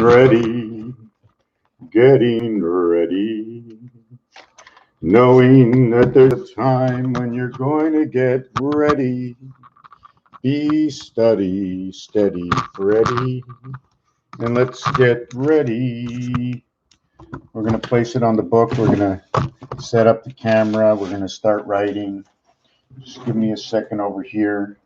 ready, knowing that there's a time when you're going to get ready. Be steady, Freddy, and let's get ready. We're going to place it on the book. We're going to set up the camera. We're going to start writing. Just give me a second over here.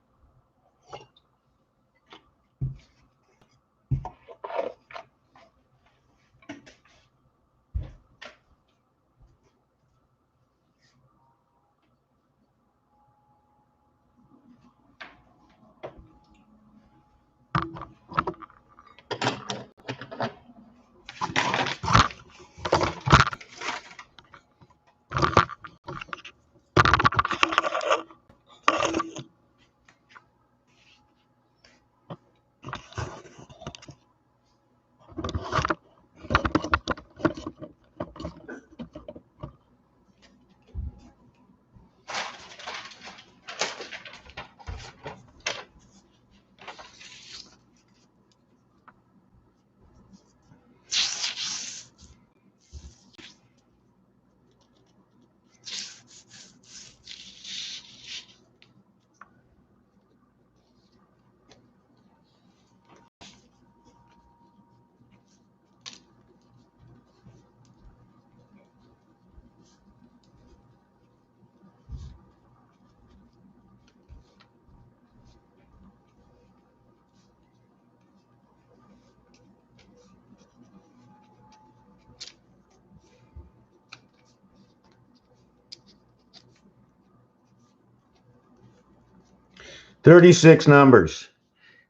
"36 numbers.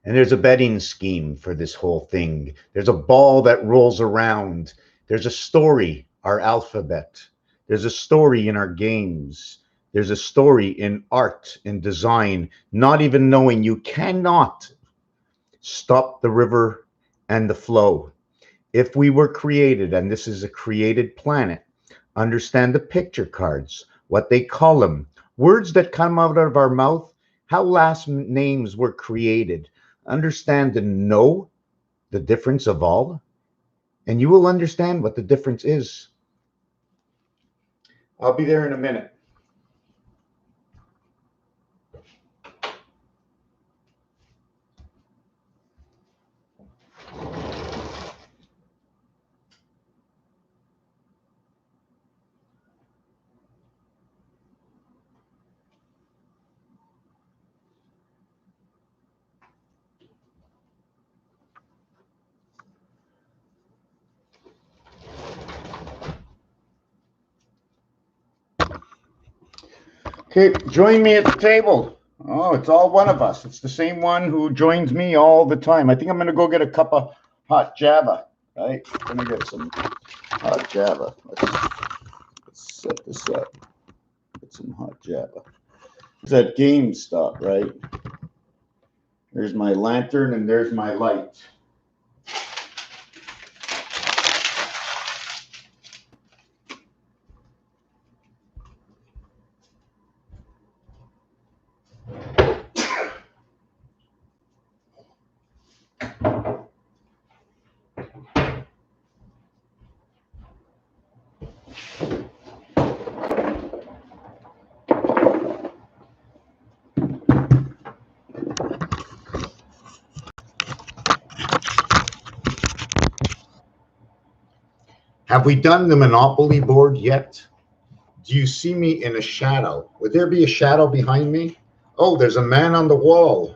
And there's a betting scheme for this whole thing. There's a ball that rolls around. There's a story, our alphabet. There's a story in our games. There's a story in art, in design, not even knowing you cannot stop the river and the flow. If we were created, and this is a created planet, understand the picture cards, what they call them, words that come out of our mouth, how last names were created. Understand and know the difference of all, and you will understand what the difference is." I'll be there in a minute. Okay, join me at the table. Oh, it's all one of us. It's the same one who joins me all the time. I think I'm going to go get a cup of hot Java. Right? I'm going to get some hot Java. Let's set this up. Get some hot Java. It's at GameStop, right? There's my lantern and there's my light. Have we done the Monopoly board yet? Do you see me in a shadow? Would there be a shadow behind me? Oh, there's a man on the wall.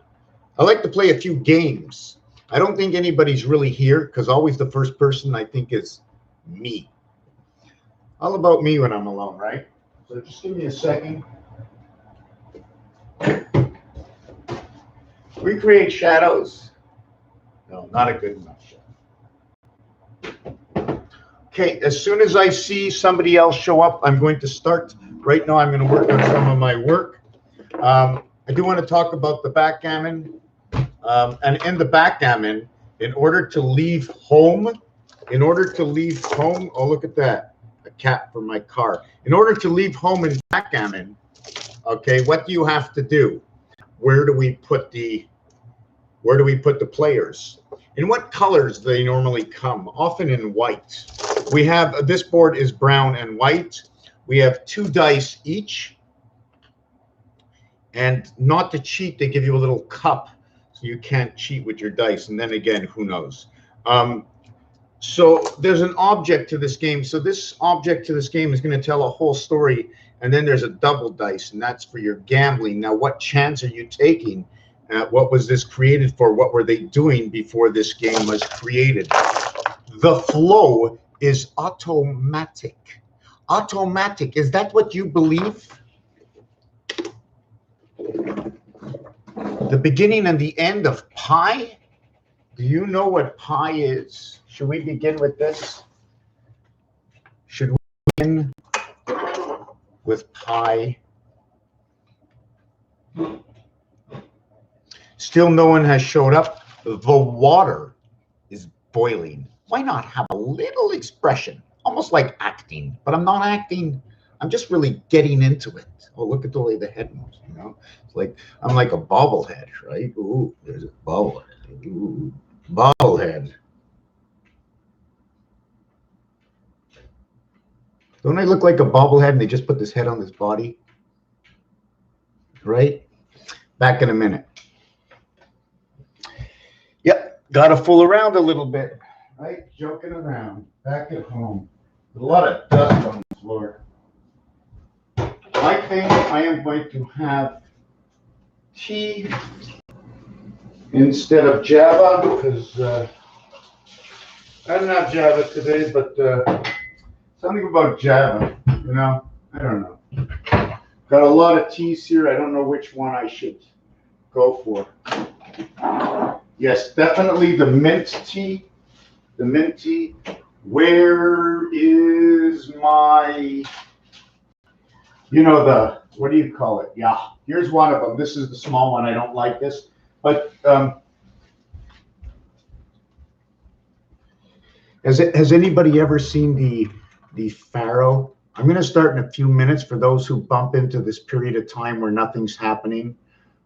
I like to play a few games. I don't think anybody's really here because always the first person I think is me. All about me when I'm alone, right? So just give me a second. Recreate shadows. No, not a good enough shadow. Okay, as soon as I see somebody else show up, I'm going to start. Right now, I'm going to work on some of my work. I do want to talk about the backgammon. And in the backgammon, in order to leave home, oh, look at that, a cap for my car. In order to leave home in backgammon, okay, what do you have to do? Where do we put the players? In what colors they normally come? Often in white. We have, this board is brown and white. We have 2 dice each. And not to cheat, they give you a little cup, so you can't cheat with your dice. And then again, who knows? So there's an object to this game. So this object to this game is going to tell a whole story. And then there's a double dice, and that's for your gambling. Now, what chance are you taking? What was this created for? What were they doing before this game was created? The flow is automatic. Automatic. Is that what you believe? The beginning and the end of pi? Do you know what pi is? Should we begin with this? Should we begin with pi? Still no one has showed up. The water is boiling. Why not have a little expression? Almost like acting, but I'm not acting. I'm just really getting into it. Oh, look at the way the head moves, you know? It's like, I'm like a bobblehead, right? Ooh, there's a bobblehead. Ooh, bobblehead. Don't I look like a bobblehead and they just put this head on this body? Right? Back in a minute. Yep, gotta fool around a little bit, right? Joking around, back at home. A lot of dust on the floor. I think I am going to have tea instead of Java, because I didn't have Java today, but something about Java, you know, I don't know. Got a lot of teas here. I don't know which one I should go for. Yes, definitely the mint tea. The mint tea. Where is my, you know, the, what do you call it? Yeah, here's one of them. This is the small one. I don't like this. But has anybody ever seen the Pharaoh? I'm going to start in a few minutes for those who bump into this period of time where nothing's happening,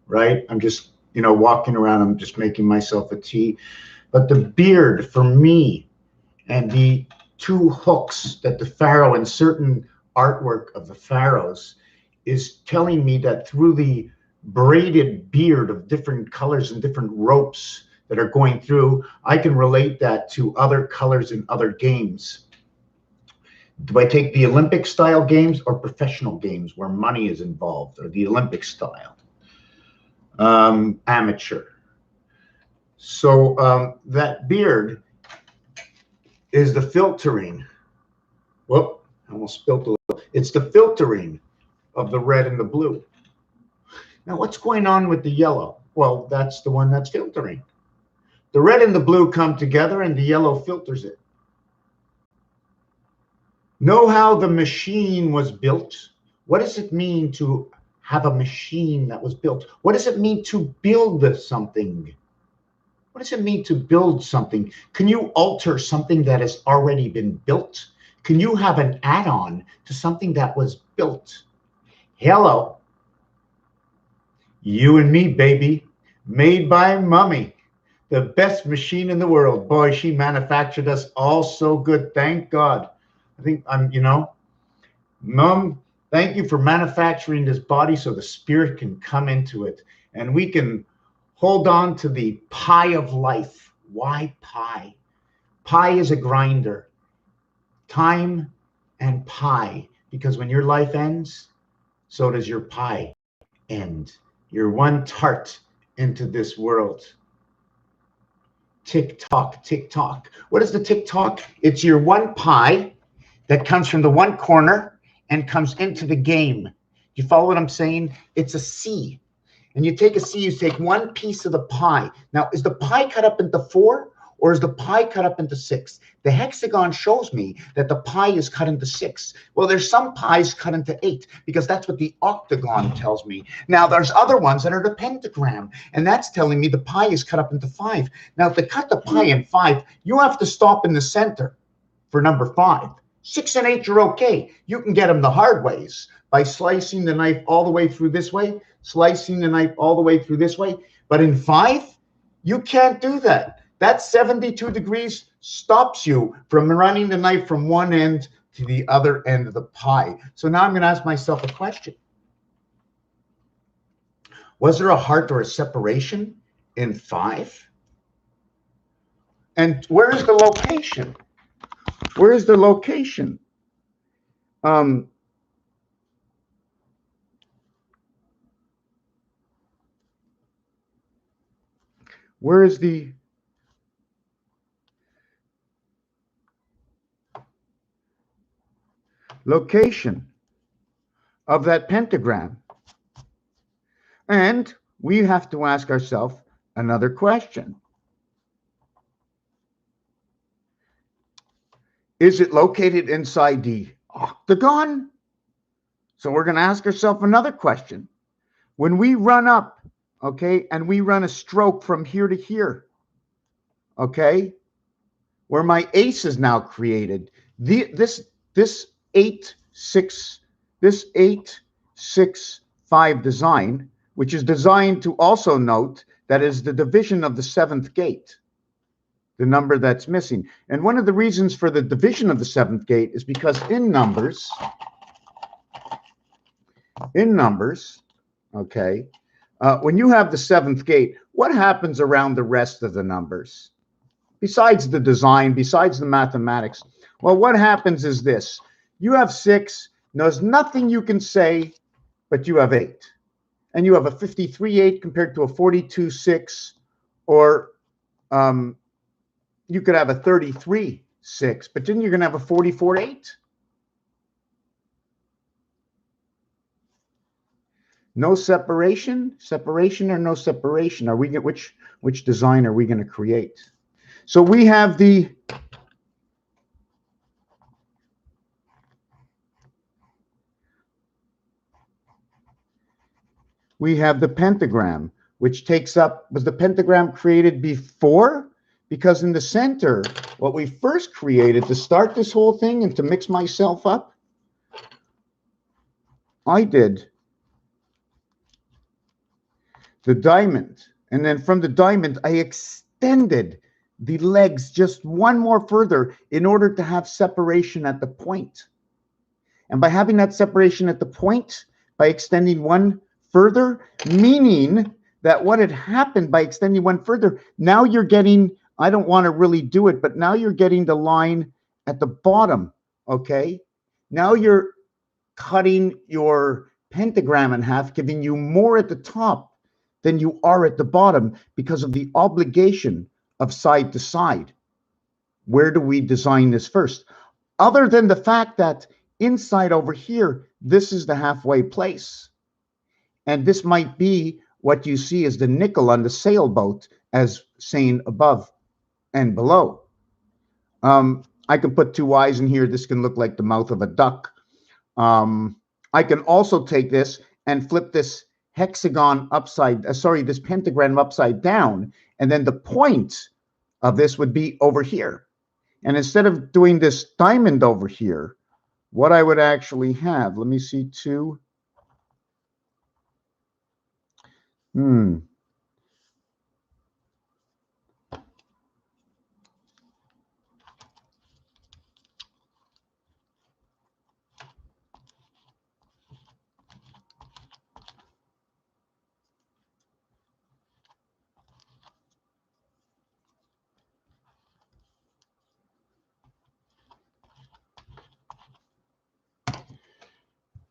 right? I'm just, you know, walking around. I'm just making myself a tea. But the beard for me and the 2 hooks that the Pharaoh and certain artwork of the pharaohs is telling me that through the braided beard of different colors and different ropes that are going through, I can relate that to other colors in other games. Do I take the Olympic style games or professional games where money is involved, or the Olympic style? Amateur. So that beard is the filtering. Whoop, I almost spilled a little. It's the filtering of the red and the blue. Now, what's going on with the yellow? Well, that's the one that's filtering. The red and the blue come together and the yellow filters it. Know how the machine was built? What does it mean to have a machine that was built? What does it mean to build something? What does it mean to build something? Can you alter something that has already been built? Can you have an add-on to something that was built? Hello. You and me, baby. Made by Mummy. The best machine in the world. Boy, she manufactured us all so good. Thank God. I think I'm, you know, Mom, thank you for manufacturing this body so the spirit can come into it and we can hold on to the pie of life. Why pie? Pie is a grinder. Time and pie. Because when your life ends, so does your pie end. You're one tart into this world. Tick tock, tick tock. What is the tick tock? It's your one pie that comes from the one corner and comes into the game. You follow what I'm saying? It's a C. And you take a C, you take one piece of the pie. Now, is the pie cut up into 4 or is the pie cut up into 6? The hexagon shows me that the pie is cut into 6. Well, there's some pies cut into 8 because that's what the octagon tells me. Now, there's other ones that are the pentagram, and that's telling me the pie is cut up into 5. Now, to cut the pie in 5, you have to stop in the center for number 5. 6 and 8, you're okay. You can get them the hard ways by slicing the knife all the way through this way, slicing the knife all the way through this way. But in 5, you can't do that. That 72 degrees stops you from running the knife from one end to the other end of the pie. So now I'm going to ask myself a question. Was there a heart or a separation in 5? And where is the location? Where is the location? Where is the location of that pentagram? And we have to ask ourselves another question. Is it located inside the octagon? So we're going to ask ourselves another question. When we run up, okay, and we run a stroke from here to here, okay, where my ace is now created, this 8-6-5 design, which is designed to also note that is the division of the 7th gate, the number that's missing. And one of the reasons for the division of the 7th gate is because in numbers, okay, when you have the 7th gate, what happens around the rest of the numbers? Besides the design, besides the mathematics, well, what happens is this. You have 6, there's nothing you can say, but you have 8. And you have a 53-8 compared to a 42-6, or you could have a 33-6, but then you're going to have a 44-8. No separation, separation or no separation. Are we which design are we going to create? So we have the pentagram, which takes up, was the pentagram created before? Because in the center, what we first created to start this whole thing and to mix myself up, I did the diamond. And then from the diamond, I extended the legs just one more further in order to have separation at the point. And by having that separation at the point, by extending one further, meaning that what had happened by extending one further, now you're getting, I don't want to really do it, but now you're getting the line at the bottom, okay? Now you're cutting your pentagram in half, giving you more at the top than you are at the bottom because of the obligation of side to side. Where do we design this first? Other than the fact that inside over here, this is the halfway place. And this might be what you see as the nickel on the sailboat as saying above and below. I can put 2 eyes in here. This can look like the mouth of a duck. I can also take this and flip this hexagon upside, this pentagram upside down, and then the point of this would be over here. And instead of doing this diamond over here, what I would actually have, let me see, 2.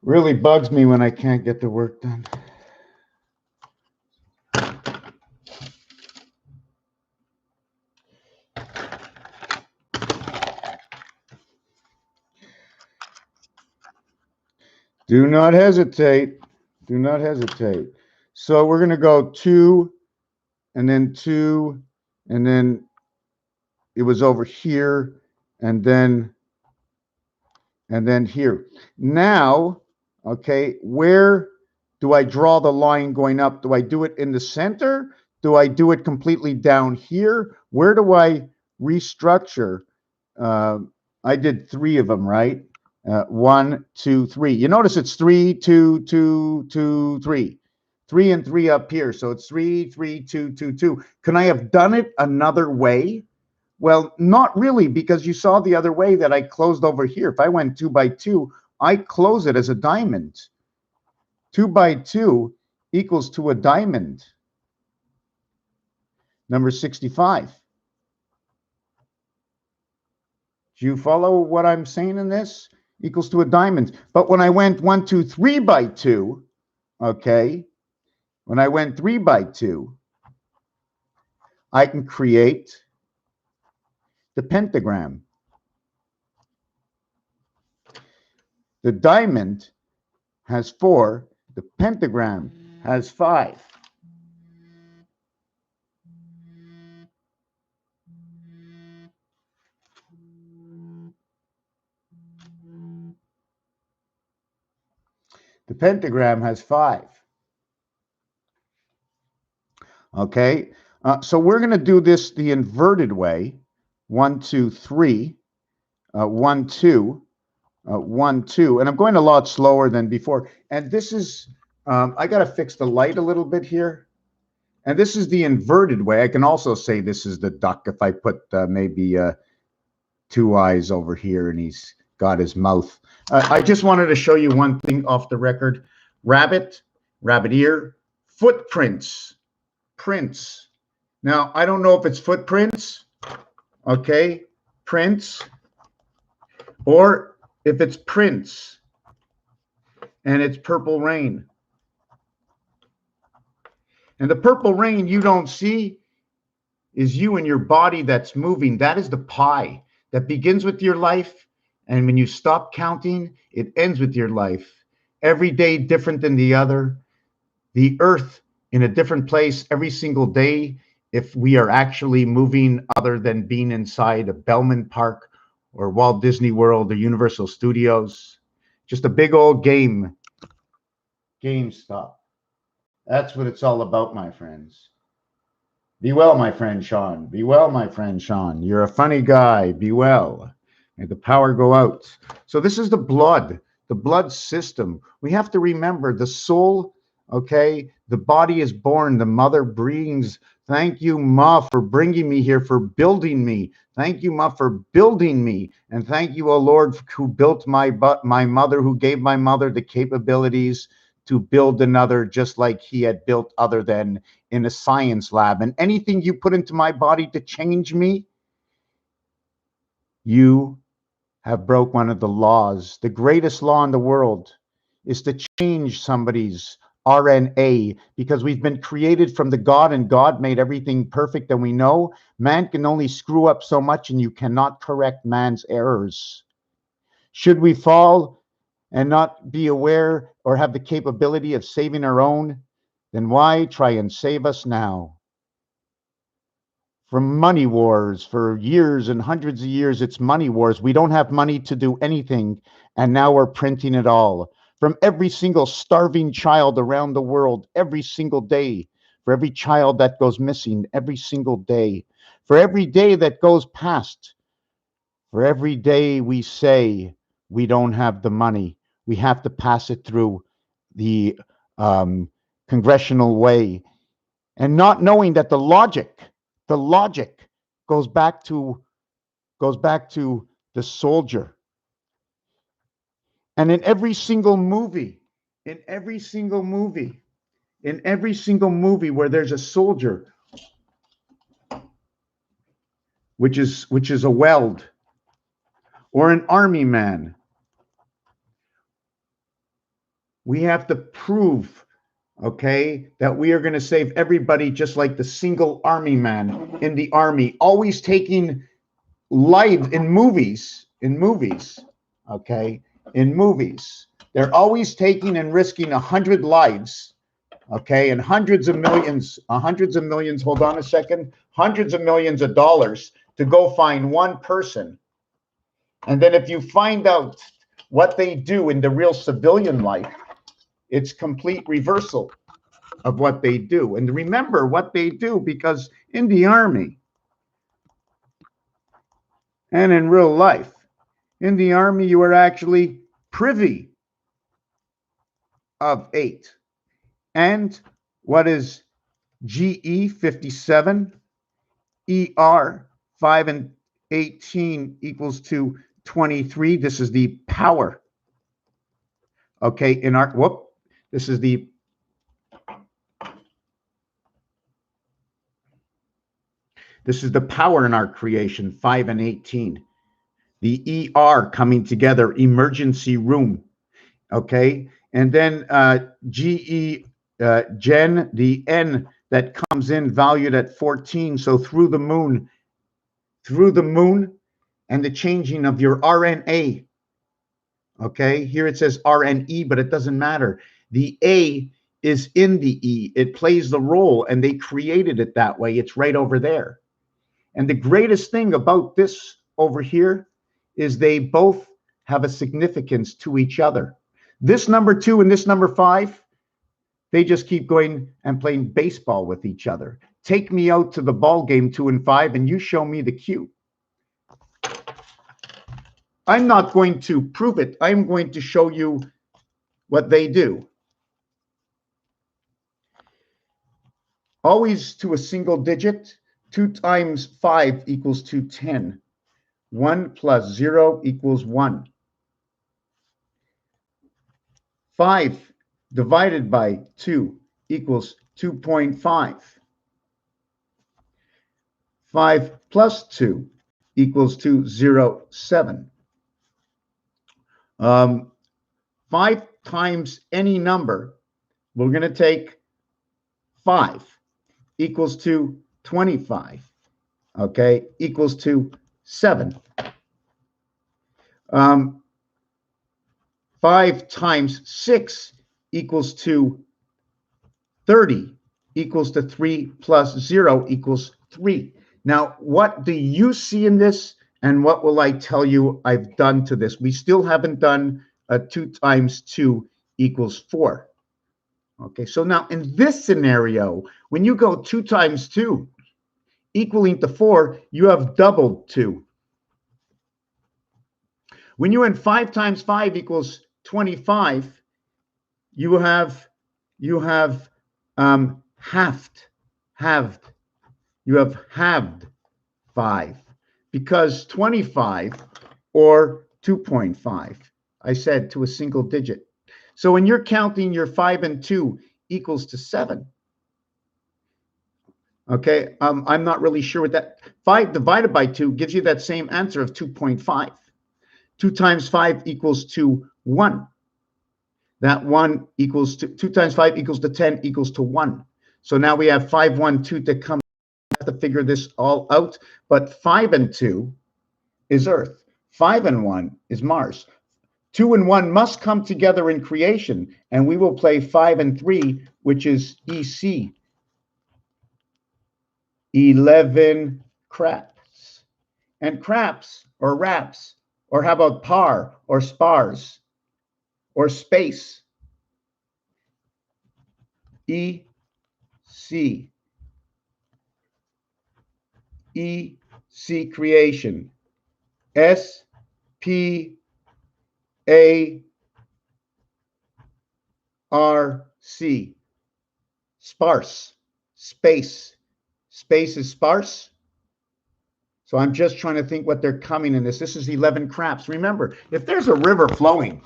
Really bugs me when I can't get the work done. Do not hesitate. Do not hesitate. So we're going to go 2, and then 2, and then it was over here, and then here. Now, okay, where do I draw the line going up? Do I do it in the center? Do I do it completely down here? Where do I restructure? I did 3 of them, right? 1, 2, 3. You notice it's 3, 2, 2, 2, 3. 3 and 3 up here. So it's 3, 3, 2, 2, 2. Can I have done it another way? Well, not really, because you saw the other way that I closed over here. If I went 2 by 2, I close it as a diamond. 2 by 2 equals to a diamond. Number 65. Do you follow what I'm saying in this? Equals to a diamond. But when I went 1, 2, 3 by 2, okay, when I went 3 by 2, I can create the pentagram. The diamond has 4, the pentagram has 5. The pentagram has 5. Okay, so we're going to do this the inverted way. 1, 2, 3, 1, 2, 1, 2, and I'm going a lot slower than before. And this is, I got to fix the light a little bit here. And this is the inverted way. I can also say this is the duck if I put maybe 2 eyes over here and he's got his mouth. I just wanted to show you one thing off the record. Rabbit, rabbit ear, footprints, prints. Now, I don't know if it's footprints, okay, prints, or if it's prints and it's purple rain. And the purple rain you don't see is you and your body that's moving. That is the pie that begins with your life. And when you stop counting, it ends with your life. Every day different than the other. The earth in a different place every single day. If we are actually moving other than being inside a Belmont Park or Walt Disney World or Universal Studios. Just a big old game. GameStop. That's what it's all about, my friends. Be well, my friend Sean. Be well, my friend Sean. You're a funny guy. Be well. May the power go out. So this is the blood system. We have to remember the soul, okay? The body is born. The mother brings. Thank you, Ma, for bringing me here, for building me. Thank you, Ma, for building me. And thank you, O Lord, who built my mother, who gave my mother the capabilities to build another just like he had built other than in a science lab. And anything you put into my body to change me, you have broke one of the laws. The greatest law in the world is to change somebody's RNA, because we've been created from the God, and God made everything perfect. And we know man can only screw up so much, and you cannot correct man's errors. Should we fall and not be aware or have the capability of saving our own, then why try and save us now? From money wars for years and hundreds of years, it's money wars. We don't have money to do anything, and now we're printing it all. From every single starving child around the world, every single day, for every child that goes missing, every single day, for every day that goes past, for every day we say we don't have the money, we have to pass it through the congressional way, and not knowing that the logic goes back to the soldier. And in every single movie where there's a soldier, which is a weld, or an army man, we have to prove, okay, that we are going to save everybody, just like the single army man in the army, always taking life in movies, okay, in movies. They're always taking and risking 100 lives, okay, and hundreds of millions, hold on a second, hundreds of millions of dollars to go find one person. And then if you find out what they do in the real civilian life, it's complete reversal of what they do. And remember what they do, because in the army and in real life, in the army, you are actually privy of 8. And What is GE 57? ER 5 and 18 equals to 23. This is the power. Okay, in our this is the power in our creation, 5 and 18. The ER coming together, emergency room. Okay, and then GE Gen, the N that comes in valued at 14. So through the moon, and the changing of your RNA. Okay, here it says RNE, but it doesn't matter. The A is in the E. It plays the role, and they created it that way. It's right over there. And the greatest thing about this over here is they both have a significance to each other. This number 2 and this number 5, they just keep going and playing baseball with each other. Take me out to the ball game 2 and 5, and you show me the cue. I'm not going to prove it. I'm going to show you what they do. Always to a single digit. 2 times 5 equals to 10. 1 plus 0 equals 1. 5 divided by 2 equals 2.5. 5 plus 2 equals to 0.7. 5 times any number, we're going to take 5 equals to 25, okay, equals to 7. 5 times 6 equals to 30, equals to 3 plus 0 equals 3. Now, what do you see in this, and what will I tell you I've done to this? We still haven't done 2 times 2 equals 4. Okay, so now in this scenario, when you go 2 times 2 equaling to 4, you have doubled 2. When you went 5 times 5 equals 25, you have halved. You have halved 5, because 25 or 2.5, I said to a single digit. So when you're counting your 5 and 2 equals to 7, okay, I'm not really sure what that 5 divided by 2 gives you that same answer of 2.5. 2 times 5 equals to 1. That 1 equals to 2 times 5 equals to 10 equals to 1. So now we have 5, 1, 2 to come. To figure this all out, but 5 and 2 is Earth. 5 and 1 is Mars. 2 and 1 must come together in creation, and we will play 5 and 3, which is EC. 11 craps. And craps or raps, or how about par or spars or space? EC. EC creation. SPARC. Sparse. Space. Space is sparse. So I'm just trying to think what they're coming in this. This is 11 craps. Remember, if there's a river flowing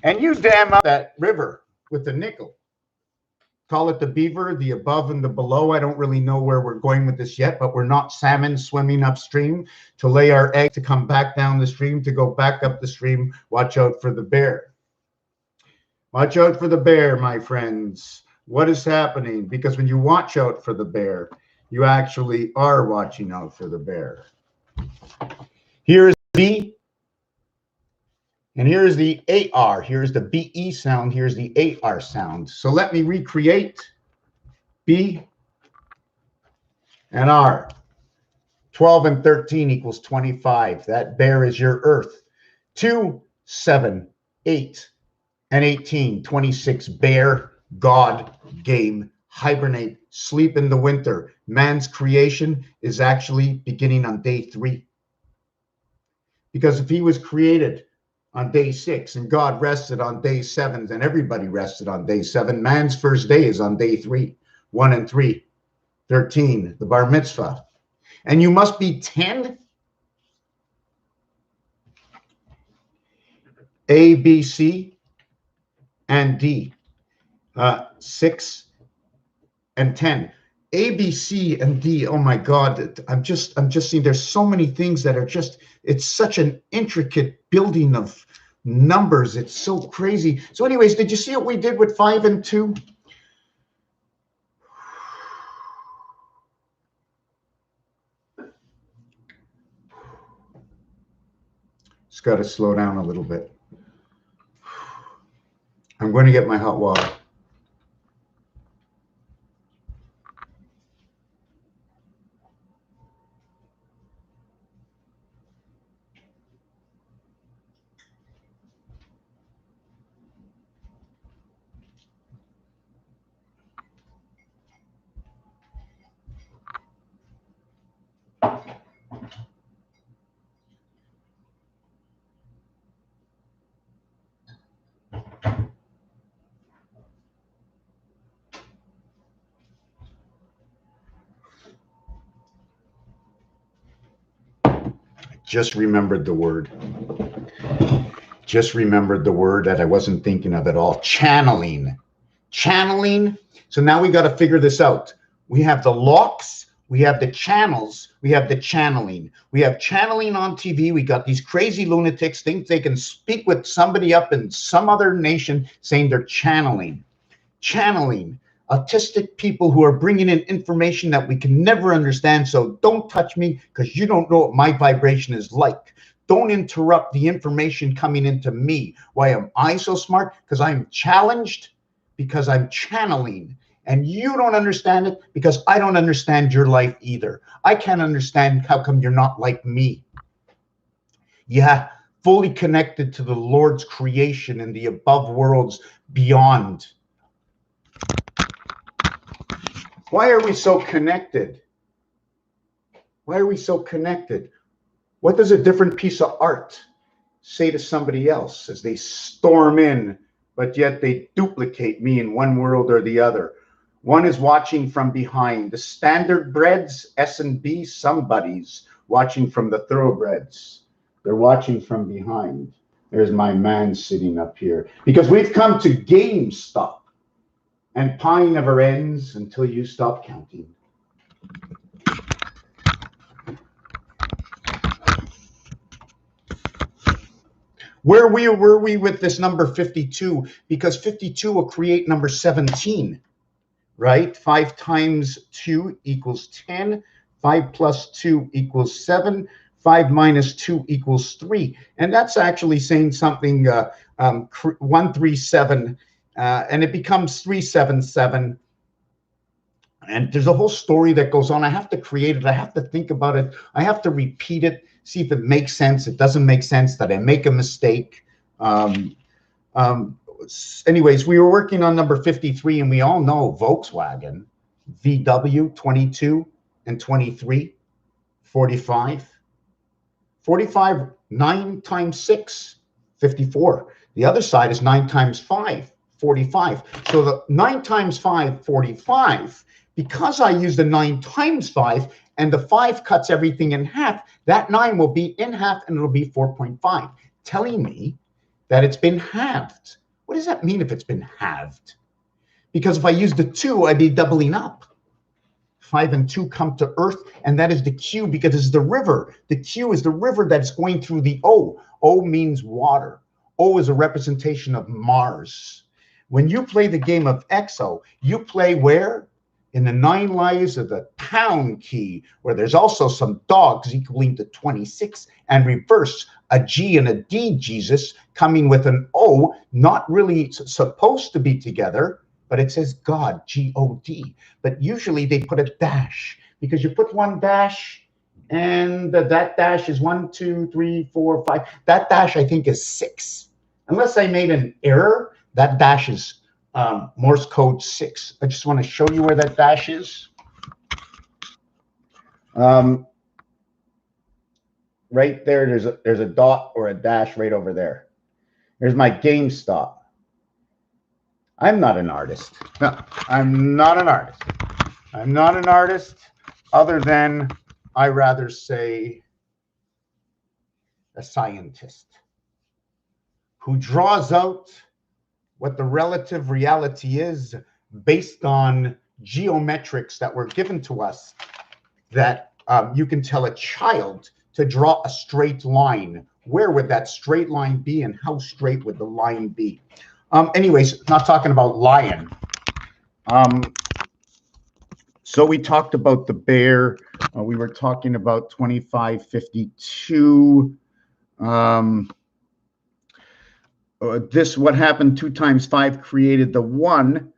and you dam up that river with a nickel, call it the beaver, the above and the below. I don't really know where we're going with this yet, but we're not salmon swimming upstream to lay our egg to come back down the stream, to go back up the stream. Watch out for the bear. Watch out for the bear, my friends. What is happening? Because when you watch out for the bear, you actually are watching out for the bear. Here's B, and here's the AR. Here's the BE sound. Here's the AR sound. So let me recreate B and R. 12 and 13 equals 25. That bear is your Earth. 2, 7, 8, and 18, 26. Bear, God, game, hibernate, sleep in the winter. Man's creation is actually beginning on day 3. Because if he was created on day 6, and God rested on day 7, and everybody rested on day 7. Man's first day is on day 3, 1 and 3, 13, the bar mitzvah. And you must be 10. A, B, C, and D. 6 and 10. A, B, C, and D. Oh my God! I'm just seeing. There's so many things that are just. It's such an intricate building of numbers. It's so crazy. So, anyways, did you see what we did with 5 and 2? Just got to slow down a little bit. I'm going to get my hot water. Just remembered the word. Just remembered the word that I wasn't thinking of at all. Channeling. Channeling. So now we got to figure this out. We have the locks, we have the channels, we have the channeling. We have channeling on TV. We got these crazy lunatics think they can speak with somebody up in some other nation saying they're channeling. Channeling. Autistic people who are bringing in information that we can never understand. So don't touch me because you don't know what my vibration is like. Don't interrupt the information coming into me. Why am I so smart? Because I'm challenged, because I'm channeling. And you don't understand it because I don't understand your life either. I can't understand how come you're not like me. Yeah, fully connected to the Lord's creation and the above worlds beyond. Why are we so connected? Why are we so connected? What does a different piece of art say to somebody else as they storm in, but yet they duplicate me in one world or the other? One is watching from behind. The standard breads, S&B, somebody's watching from the thoroughbreds. They're watching from behind. There's my man sitting up here. Because we've come to GameStop. And pi never ends until you stop counting. Where were we with this number 52? Because 52 will create number 17, right? 5 times 2 equals 10. 5 plus 2 equals 7. 5 minus 2 equals 3. And that's actually saying something 137. And it becomes 377. And there's a whole story that goes on. I have to create it. I have to think about it. I have to repeat it, see if it makes sense. It doesn't make sense. That I make a mistake. Anyways, we were working on number 53, and we all know Volkswagen, VW 22 and 23, 45. 45, 9 times 6, 54. The other side is 9 times 5. 45. So the 9 times 5, 45, because I use the 9 times 5 and the 5 cuts everything in half, that 9 will be in half and it'll be 4.5, telling me that it's been halved. What does that mean if it's been halved? Because if I use the 2, I'd be doubling up. 5 and 2 come to Earth, and that is the Q because it's the river. The Q is the river that's going through the O. O means water. O is a representation of Mars. When you play the game of XO, you play where? In the 9 lives of the pound key, where there's also some dogs equaling to 26, and reverse, a G and a D, Jesus, coming with an O, not really supposed to be together, but it says God, G-O-D. But usually they put a dash, because you put 1 dash, and that dash is 1, 2, 3, 4, 5. That dash, I think, is 6. Unless I made an error, that dash is Morse code 6. I just want to show you where that dash is. Right there, there's a dot or a dash right over there. Here's my GameStop. I'm not an artist. No, I'm not an artist. I'm not an artist other than, I rather say, a scientist who draws out what the relative reality is based on geometrics that were given to us, that you can tell a child to draw a straight line. Where would that straight line be, and how straight would the line be? Anyways, not talking about lion. So we talked about the bear. We were talking about 2552. This, what happened 2 times 5 created the 1.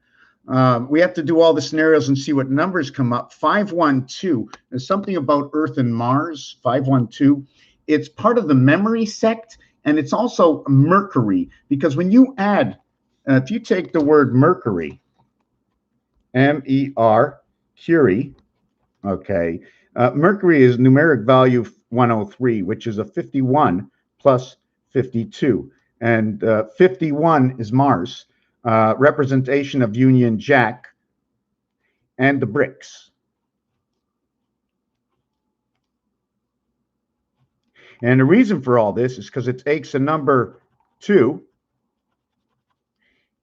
We have to do all the scenarios and see what numbers come up. 512 is something about Earth and Mars. 512. It's part of the memory sect, and it's also Mercury, because when you add, if you take the word Mercury, M-E-R, Curie, okay, Mercury is numeric value 103, which is a 51 plus 52. And 51 is Mars, representation of Union Jack and the bricks. And the reason for all this is because it takes a number 2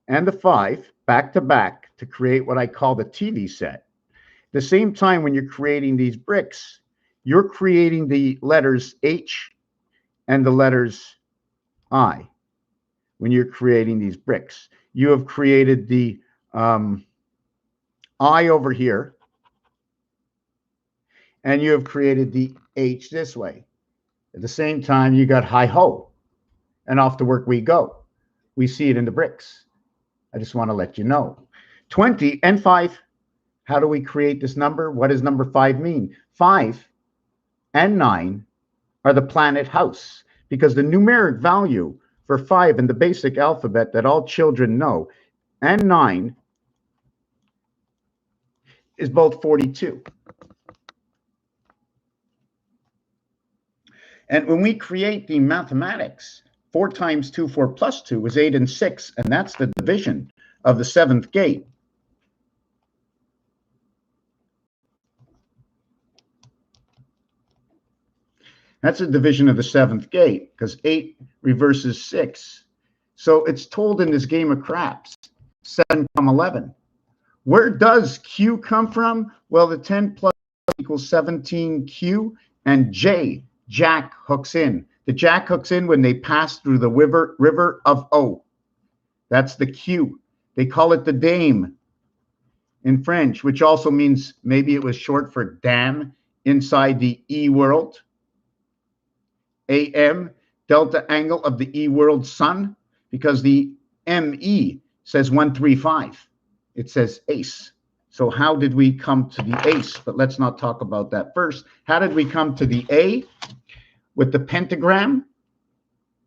and the 5 back to back to create what I call the TV set. At the same time, when you're creating these bricks, you're creating the letters H and the letters I. When you're creating these bricks, you have created the I over here, and you have created the H this way. At the same time, you got hi-ho, and off to work we go. We see it in the bricks. I just want to let you know. 20 and 5. How do we create this number? What does number 5 mean? 5 and 9 are the planet house, because the numeric value for 5 in the basic alphabet that all children know, and 9 is both 42. And when we create the mathematics, 4 times 2, 4 plus 2 is 8 and 6, and that's the division of the 7th gate. That's a division of the 7th gate, because 8 reverses 6. So it's told in this game of craps, 7 come 11. Where does Q come from? Well, the 10 plus equals 17Q, and J, Jack, hooks in. The Jack hooks in when they pass through the river of O. That's the Q. They call it the dame in French, which also means maybe it was short for dam inside the E world. AM, delta angle of the E world sun, because the ME says 135. It says ace. So how did we come to the ace? But let's not talk about that first. How did we come to the A with the pentagram?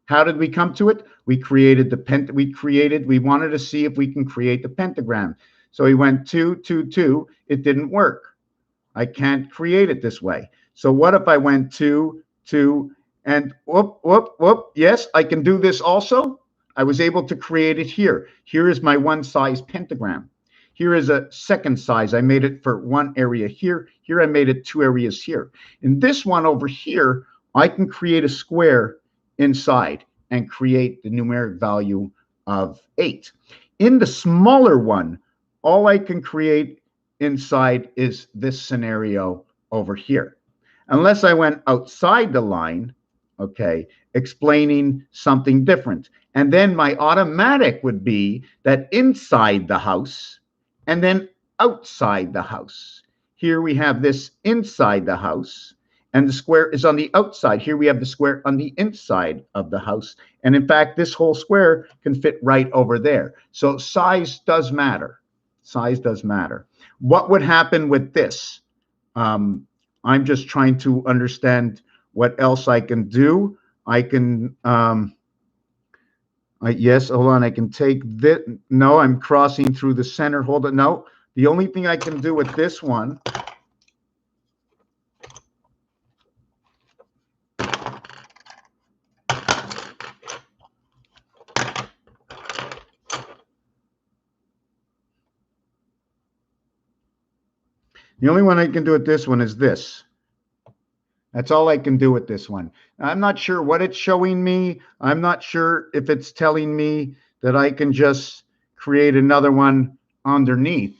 How did we come to it? We created the we wanted to see if we can create the pentagram. So we went 2, 2, 2. It didn't work. I can't create it this way. So what if I went 2, 2, and whoop, whoop, whoop. Yes, I can do this also. I was able to create it here. Here is my one size pentagram. Here is a second size. I made it for one area here. Here I made it 2 areas here. In this one over here, I can create a square inside and create the numeric value of 8. In the smaller one, all I can create inside is this scenario over here. Unless I went outside the line, okay, explaining something different. And then my automatic would be that inside the house and then outside the house. Here we have this inside the house, and the square is on the outside. Here we have the square on the inside of the house. And in fact, this whole square can fit right over there. So size does matter. Size does matter. What would happen with this? I'm just trying to understand what else I can do. I can, yes, hold on. I can take this. No, I'm crossing through the center. Hold on. No, the only thing I can do with this one The only one I can do with this one is this. That's all I can do with this one. I'm not sure what it's showing me. I'm not sure if it's telling me that I can just create another one underneath.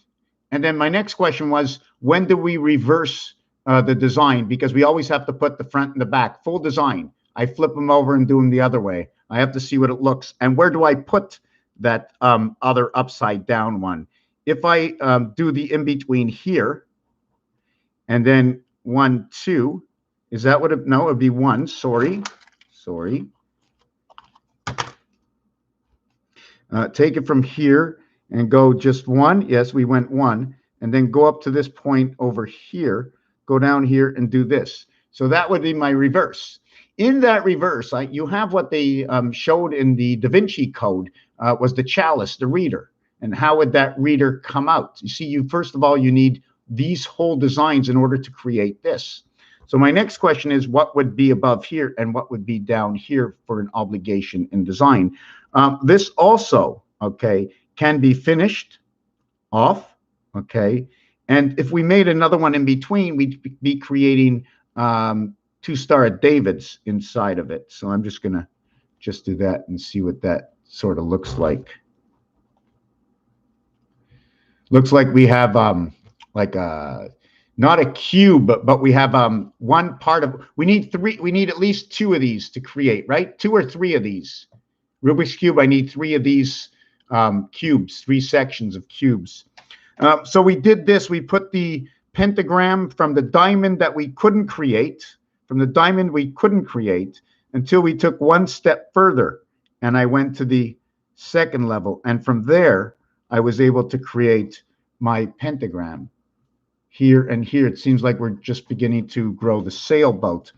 And then my next question was, when do we reverse the design? Because we always have to put the front and the back, full design. I flip them over and do them the other way. I have to see what it looks. And where do I put that other upside down one? If I do the in-between here, and then 1, 2, is that what it, no, it'd be 1, sorry. Take it from here and go just 1. Yes, we went 1. And then go up to this point over here, go down here and do this. So that would be my reverse. In that reverse, you have what they showed in the Da Vinci Code was the chalice, the reader. And how would that reader come out? You see, first of all, you need these whole designs in order to create this. So my next question is, what would be above here and what would be down here for an obligation in design? This also, okay, can be finished off, okay? And if we made another one in between, we'd be creating 2 Star of Davids inside of it. So I'm just going to just do that and see what that sort of looks like. Looks like we have like a, not a cube, but we have one part of, we need at least 2 of these to create, right? 2 or 3 of these. Rubik's Cube, I need 3 of these cubes, 3 sections of cubes. So we did this, we put the pentagram from the diamond that we couldn't create, until we took 1 step further, and I went to the second level, and from there, I was able to create my pentagram. Here and here, it seems like we're just beginning to grow the sailboat.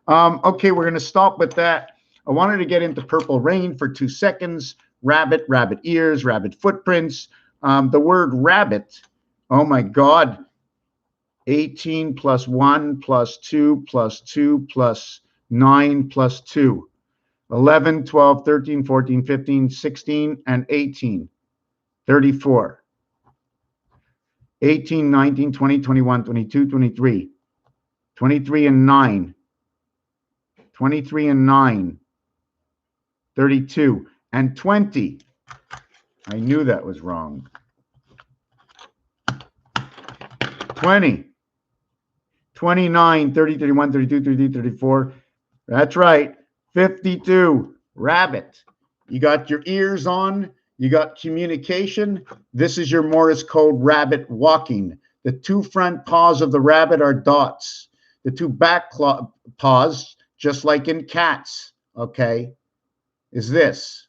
Okay, we're going to stop with that. I wanted to get into Purple Rain for 2 seconds. Rabbit, rabbit ears, rabbit footprints. The word rabbit, oh my God. 18 plus 1 plus 2 plus 2 plus 9 plus 2. 11, 12, 13, 14, 15, 16, and 18. 34. 18, 19, 20, 21, 22, 23. 23 and 9. 23 and 9. 32 and 20. I knew that was wrong. 20. 29, 30, 31, 32, 33, 34. That's right. 52. Rabbit. You got your ears on. You got communication. This is your Morse code rabbit walking. The 2 front paws of the rabbit are dots. The 2 back paws, just like in cats, okay, is this.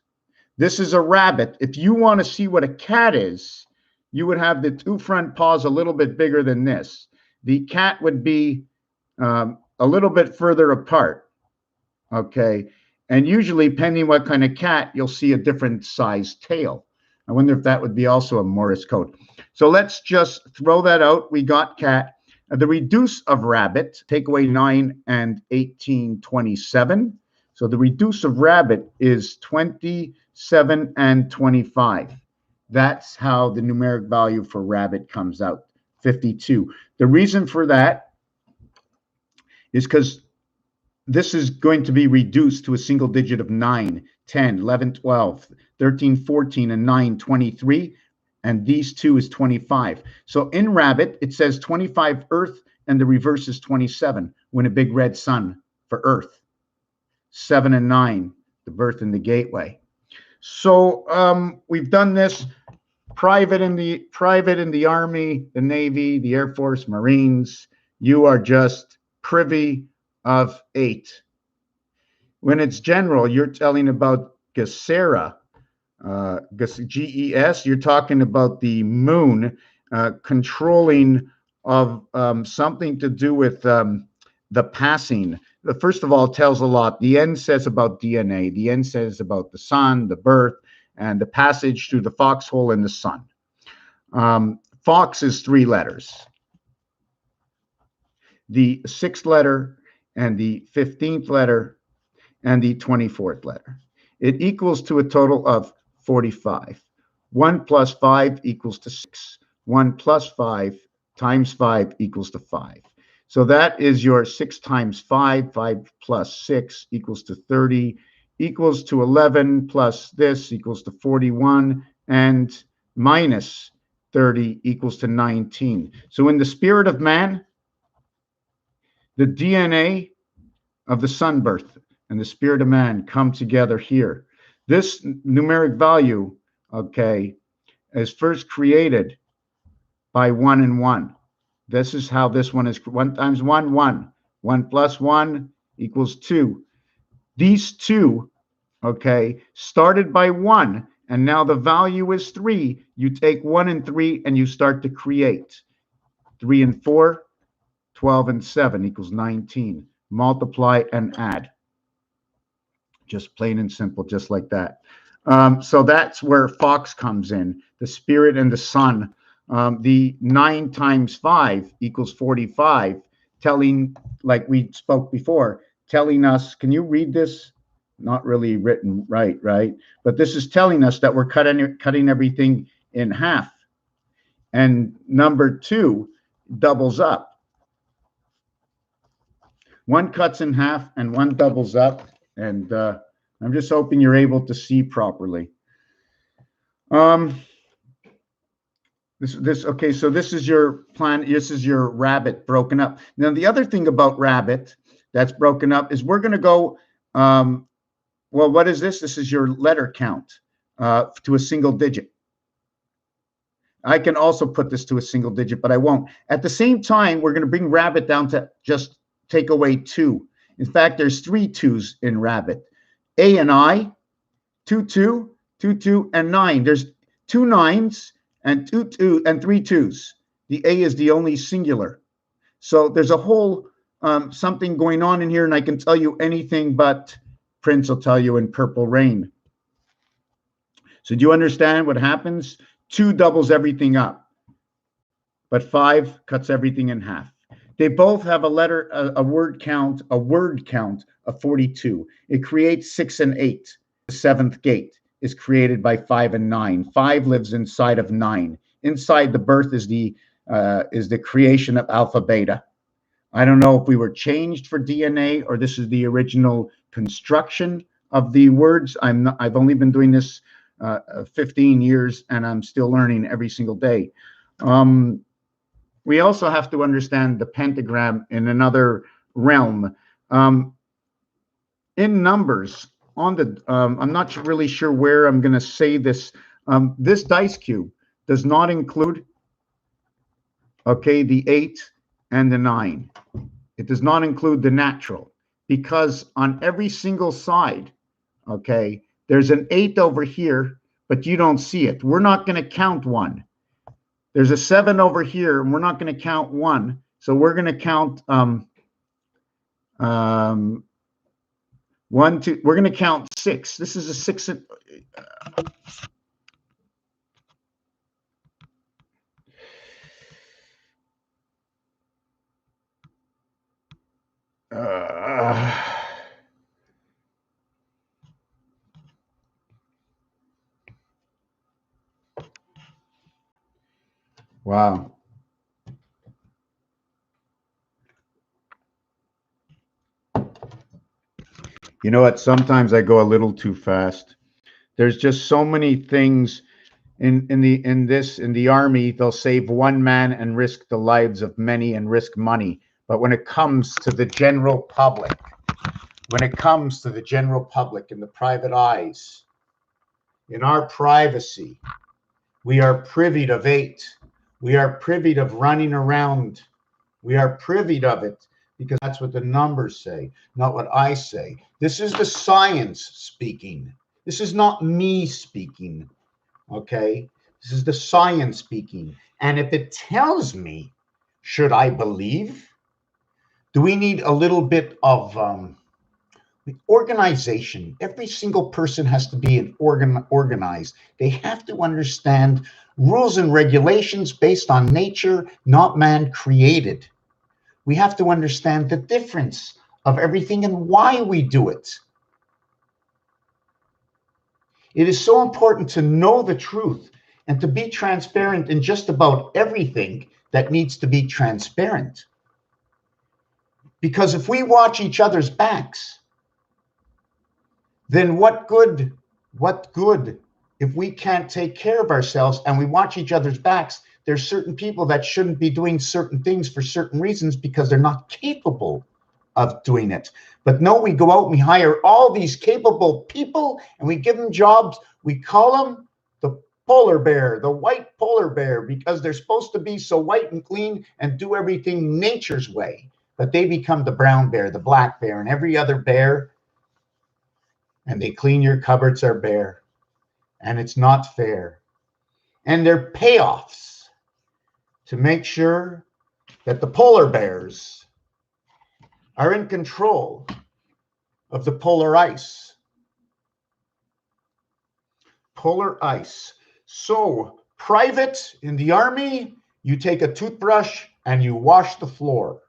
This is a rabbit. If you want to see what a cat is, you would have the 2 front paws a little bit bigger than this. The cat would be a little bit further apart, okay? And usually, depending what kind of cat, you'll see a different size tail. I wonder if that would be also a Morse code. So let's just throw that out. We got cat. The reduce of rabbit, take away 9 and 18, 27. So the reduce of rabbit is 27 and 25. That's how the numeric value for rabbit comes out, 52. The reason for that is because this is going to be reduced to a single digit of 9, 10, 11, 12, 13, 14, and 9, 23. And these 2 is 25. So in rabbit, it says 25 Earth, and the reverse is 27, when a big red sun for Earth. 7 and 9, the birth and the gateway. So we've done this. Private in the Army, the Navy, the Air Force, Marines, you are just privy of 8. When it's general, you're telling about Gesera, GES, you're talking about the moon controlling of something to do with the passing. First of all, it tells a lot. The N says about DNA. The N says about the sun, the birth, and the passage through the foxhole in the sun. Fox is 3 letters. The 6th letter and the 15th letter and the 24th letter. It equals to a total of 45. 1 plus 5 equals to 6. 1 plus 5 times 5 equals to 5. So that is your 6 times 5. 5 plus 6 equals to 30, equals to 11 plus this equals to 41, and minus 30 equals to 19. So in the spirit of man, the DNA of the sunbirth and the spirit of man come together here. This numeric value, okay, is first created by 1 and 1. This is how this one is. 1 times 1, 1. 1 plus 1 equals 2. These two, okay, started by 1, and now the value is 3. You take 1 and 3, and you start to create. 3 and 4, 12 and 7 equals 19. Multiply and add. Just plain and simple, just like that. So that's where Fox comes in, the spirit and the sun. The 9 times 5 equals 45, telling, like we spoke before, telling us, can you read this? Not really written right? But this is telling us that we're cutting everything in half. And number 2 doubles up. 1 cuts in half and 1 doubles up. And I'm just hoping you're able to see properly. Okay, so this is your plan. This is your rabbit broken up. Now, the other thing about rabbit that's broken up is we're going to go, well, what is this? This is your letter count to a single digit. I can also put this to a single digit, but I won't. At the same time, we're going to bring rabbit down to just take away 2. In fact, there's 3 2s in rabbit. A and I, 2 2, 2 2, and 9. There's 2 9s and 2 2 and 3 2s. The A is the only singular. So there's a whole something going on in here, and I can tell you anything but Prince will tell you in Purple Rain. So do you understand what happens? 2 doubles everything up, but 5 cuts everything in half. They both have a word count of 42. It creates 6 and 8. The 7th gate is created by 5 and 9. 5 lives inside of 9. Inside the birth is the creation of alpha beta. I don't know if we were changed for DNA or this is the original construction of the words. I've only been doing this 15 years, and I'm still learning every single day. We also have to understand the pentagram in another realm. In numbers, on the I'm not really sure where I'm going to say this. This dice cube does not include, okay, the 8 and the 9. It does not include the natural, because on every single side, okay, there's an 8 over here, but you don't see it. We're not going to count 1. There's a 7 over here, and we're not going to count 1. So we're going to count 1, 2. We're going to count 6. This is a 6. Wow. You know what? Sometimes I go a little too fast. There's just so many things in the army. They'll save 1 man and risk the lives of many and risk money. But when it comes to the general public, in the private eyes, in our privacy, we are privy of 8. We are privy of running around. We are privy of it because that's what the numbers say, not what I say. This is the science speaking. This is not me speaking, okay? This is the science speaking. And if it tells me, should I believe? Do we need a little bit of organization? Every single person has to be organized. They have to understand rules and regulations based on nature, not man created. We have to understand the difference of everything and why we do it. It is so important to know the truth and to be transparent in just about everything that needs to be transparent. Because if we watch each other's backs, then what good if we can't take care of ourselves and we watch each other's backs? There's certain people that shouldn't be doing certain things for certain reasons because they're not capable of doing it. But no, we go out and we hire all these capable people and we give them jobs. We call them the polar bear, the white polar bear, because they're supposed to be so white and clean and do everything nature's way. But they become the brown bear, the black bear, and every other bear, and they clean your cupboards are bare. And it's not fair. And their payoffs to make sure that the polar bears are in control of the polar ice. Polar ice. So, private in the army, you take a toothbrush and you wash the floor.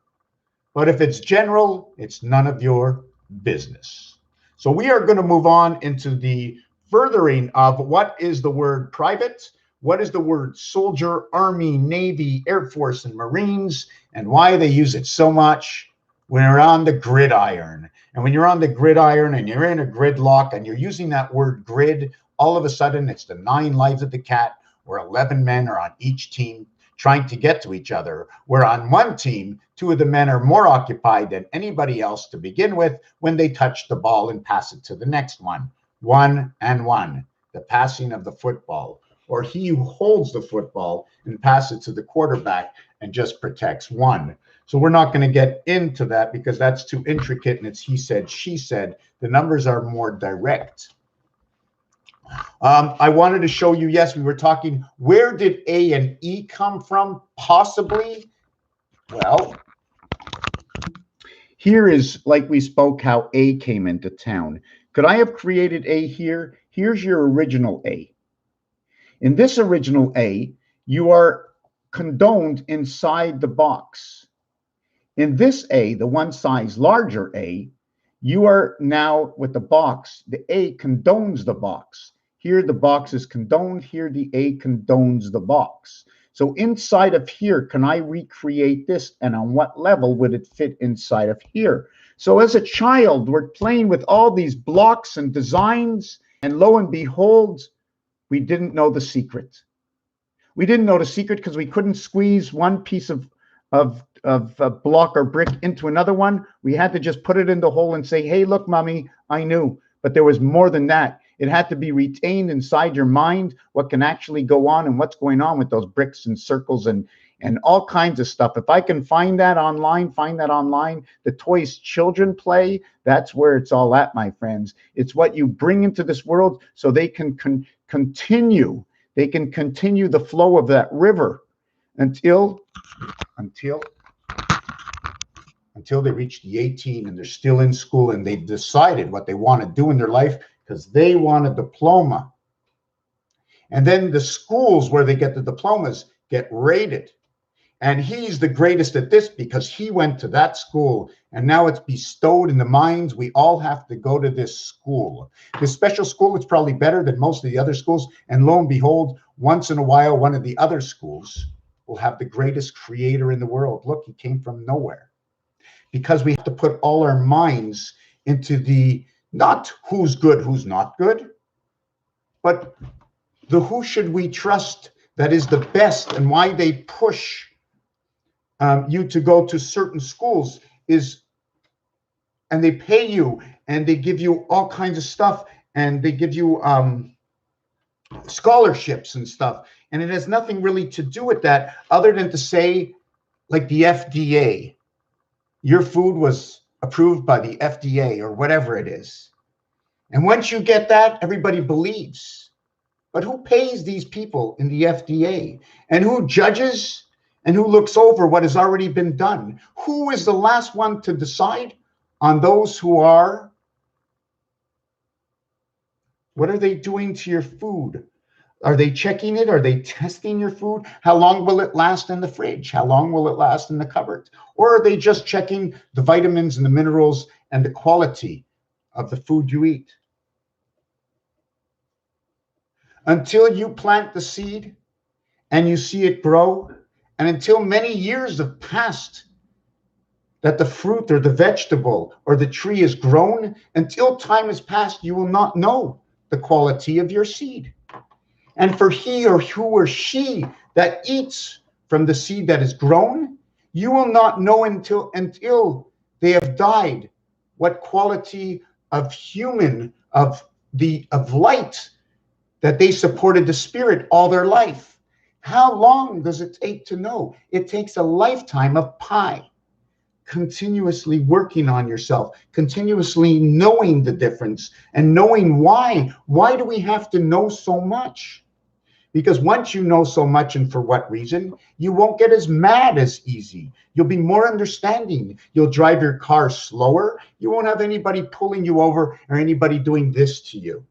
But if it's general, it's none of your business. So we are going to move on into the furthering of what is the word private, what is the word soldier, army, navy, air force, and marines, and why they use it so much when you're on the gridiron. And when you're on the gridiron and you're in a gridlock and you're using that word grid, all of a sudden it's the 9 lives of the cat, where 11 men are on each team trying to get to each other, where on one team, 2 of the men are more occupied than anybody else to begin with when they touch the ball and pass it to the next one. 1 and 1, the passing of the football, or he who holds the football and passes it to the quarterback and just protects 1. So we're not going to get into that because that's too intricate and it's he said, she said. The numbers are more direct. I wanted to show you, yes, we were talking, where did A and E come from? Possibly. Well, here is, like we spoke, how A came into town. Could I have created A here? Here's your original A. In this original A, you are condoned inside the box. In this A, the one size larger A, you are now with the box. The A condones the box. Here the box is condoned. Here the A condones the box. So inside of here, can I recreate this? And on what level would it fit inside of here? So as a child, we're playing with all these blocks and designs. And lo and behold, we didn't know the secret. We didn't know the secret because we couldn't squeeze one piece of a block or brick into another one. We had to just put it in the hole and say, hey, look, mommy, I knew. But there was more than that. It had to be retained inside your mind, what can actually go on and what's going on with those bricks and circles and all kinds of stuff. If I can find that online, the toys children play, that's where it's all at, my friends. It's what you bring into this world so they can continue. They can continue the flow of that river until they reach the 18 and they're still in school and they've decided what they want to do in their life because they want a diploma. And then the schools where they get the diplomas get rated. And he's the greatest at this because he went to that school and now it's bestowed in the minds. We all have to go to this school. This special school is probably better than most of the other schools. And lo and behold, once in a while, one of the other schools will have the greatest creator in the world. Look, he came from nowhere. Because we have to put all our minds into the not who's good, who's not good, but the who should we trust that is the best and why they push you to go to certain schools is, and they pay you and they give you all kinds of stuff and they give you scholarships and stuff. And it has nothing really to do with that other than to say, like the FDA, your food was approved by the FDA or whatever it is. And once you get that, everybody believes. But who pays these people in the FDA? And who judges and who looks over what has already been done? Who is the last one to decide on those who are? What are they doing to your food? Are they checking it? Are they testing your food? How long will it last in the fridge? How long will it last in the cupboard? Or are they just checking the vitamins and the minerals and the quality of the food you eat? Until you plant the seed and you see it grow And until many years have passed that the fruit or the vegetable or the tree is grown, until time has passed, you will not know the quality of your seed. And for he or who or she that eats from the seed that is grown, you will not know until they have died what quality of human, of light that they supported the spirit all their life. How long does it take to know? It takes a lifetime of pi, continuously working on yourself, continuously knowing the difference and knowing why. Why do we have to know so much? Because once you know so much and for what reason, you won't get as mad as easy. You'll be more understanding. You'll drive your car slower. You won't have anybody pulling you over or anybody doing this to you.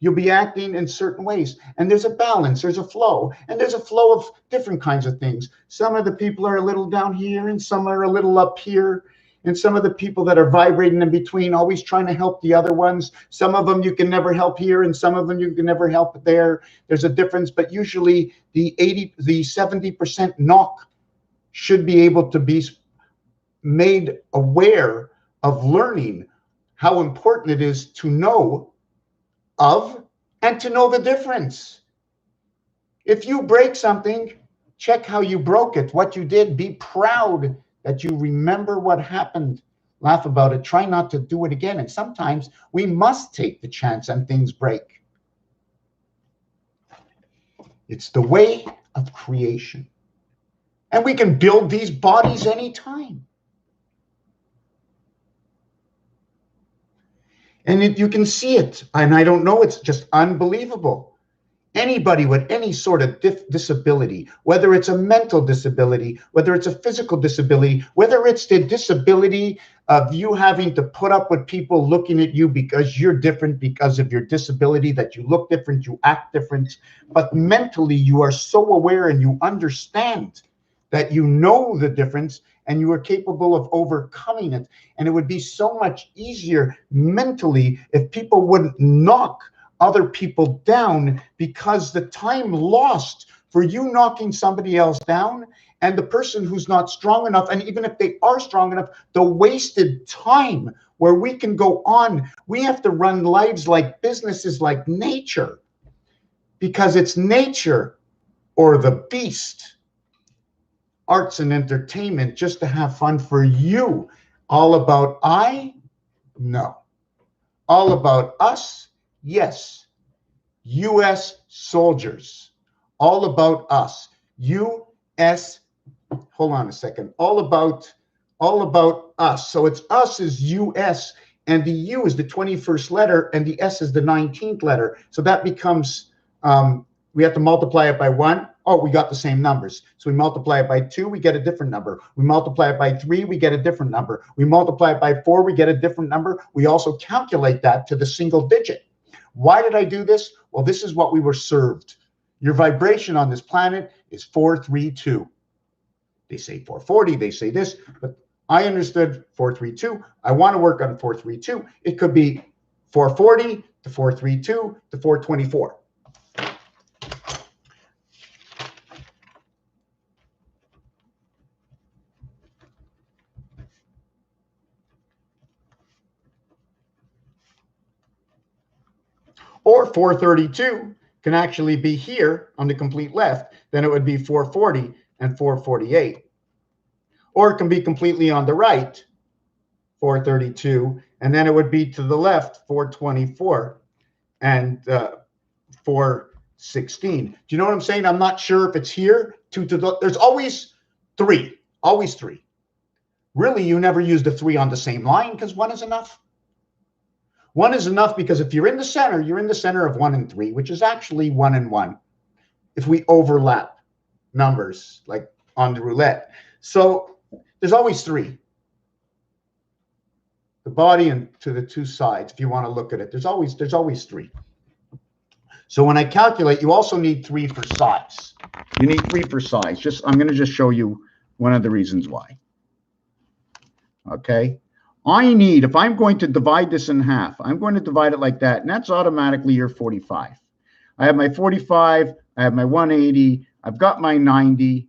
You'll be acting in certain ways. And there's a balance, there's a flow, and there's a flow of different kinds of things. Some of the people are a little down here and some are a little up here. And some of the people that are vibrating in between, always trying to help the other ones. Some of them you can never help here, and some of them you can never help there. There's a difference, but usually the 70% knock should be able to be made aware of learning how important it is to know of and to know the difference. If you break something, check how you broke it, what you did. Be proud that you remember what happened. Laugh about it. Try not to do it again. And sometimes we must take the chance and things break. It's the way of creation. And we can build these bodies anytime. And you can see it. And I don't know, it's just unbelievable. Anybody with any sort of disability, whether it's a mental disability, whether it's a physical disability, whether it's the disability of you having to put up with people looking at you because you're different because of your disability, that you look different, you act different, but mentally you are so aware and you understand that you know the difference and you are capable of overcoming it. And it would be so much easier mentally if people wouldn't knock other people down, because the time lost for you knocking somebody else down and the person who's not strong enough, and even if they are strong enough, the wasted time where we can go on. We have to run lives like businesses, like nature, because it's nature or the beast. Arts and entertainment just to have fun for you. All about I? No. All about us? Yes. U.S. soldiers. All about us. U.S. Hold on a second. All about us. So it's us is U.S. and the U is the 21st letter and the S is the 19th letter. So that becomes, we have to multiply it by 1. Oh, we got the same numbers. So we multiply it by 2, we get a different number. We multiply it by 3, we get a different number. We multiply it by 4, we get a different number. We also calculate that to the single digit. Why did I do this? Well, this is what we were served. Your vibration on this planet is 432. They say 440, they say this, but I understood 432. I want to work on 432. It could be 440 to 432 to 424. Or 432 can actually be here on the complete left. Then it would be 440 and 448. Or it can be completely on the right, 432, and then it would be to the left, 424 and 416. Do you know what I'm saying? I'm not sure if it's here. There's always 3, always 3. Really, you never use the 3 on the same line because 1 is enough. 1 is enough because if you're in the center, you're in the center of 1 and 3, which is actually 1 and 1. If we overlap numbers like on the roulette. So there's always 3. The body and to the 2 sides, if you want to look at it, there's always 3. So when I calculate, you also need 3 for size. You need 3 for size. I'm going to just show you one of the reasons why. Okay. I need, if I'm going to divide this in half, I'm going to divide it like that, and that's automatically your 45. I have my 45, I have my 180, I've got my 90,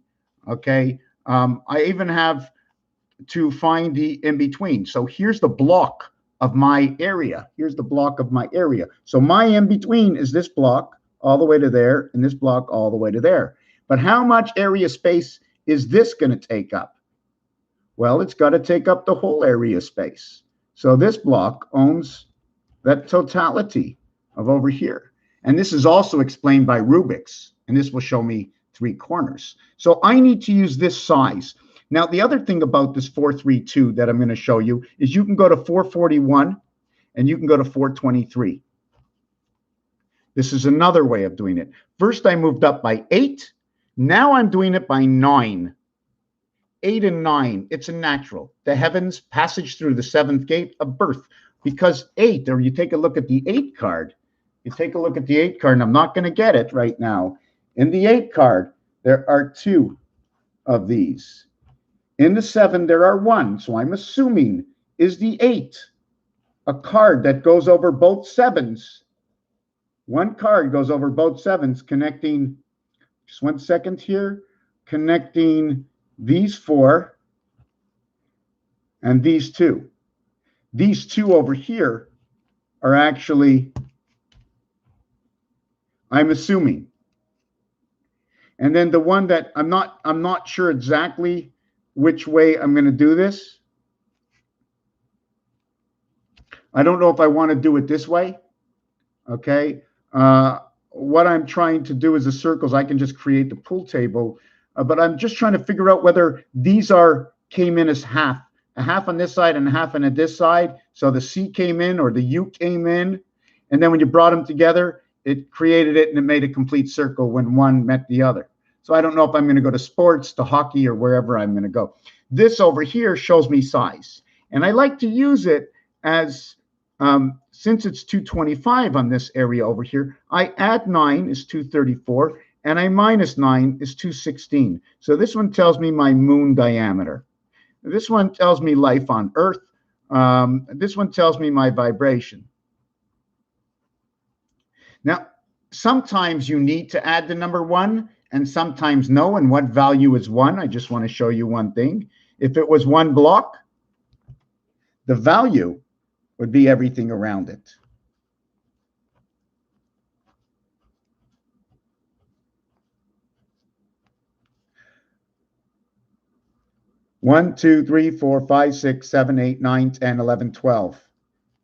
Okay. I even have to find the in between. So here's the block of my area. Here's the block of my area. So my in between is this block all the way to there, and this block all the way to there. But how much area space is this going to take up? Well, it's got to take up the whole area space. So this block owns that totality of over here. And this is also explained by Rubik's, and this will show me 3 corners. So I need to use this size. Now, the other thing about this 432 that I'm going to show you is you can go to 441 and you can go to 423. This is another way of doing it. First, I moved up by 8. Now I'm doing it by 9. 8 and 9, it's a natural. The heavens, passage through the 7th gate of birth. Because 8, or you take a look at the 8 card, and I'm not going to get it right now. In the 8 card, there are 2 of these. In the 7, there are 1. So I'm assuming, is the 8 a card that goes over both 7s? One card goes over both 7s, connecting, just 1 second here, connecting these 4 and these 2. These 2 over here are actually, I'm assuming. And then the one that I'm not sure exactly which way I'm going to do this. I don't know if I want to do it this way. Okay. What I'm trying to do is the circles. I can just create the pool table, but I'm just trying to figure out whether these came in as half, a half on this side and a half on this side. So the C came in or the U came in, and then when you brought them together, it created it and it made a complete circle when one met the other. So I don't know if I'm going to go to sports, to hockey, or wherever I'm going to go. This over here shows me size. And I like to use it as, since it's 225 on this area over here, I add 9 is 234, and I minus 9 is 216. So this one tells me my moon diameter. This one tells me life on Earth. This one tells me my vibration. Now, sometimes you need to add the number 1, and sometimes no. And what value is 1? I just want to show you one thing. If it was 1 block, the value would be everything around it. One, 2, 3, 4, 5, 6, 7, 8, 9, 10, 11, 12.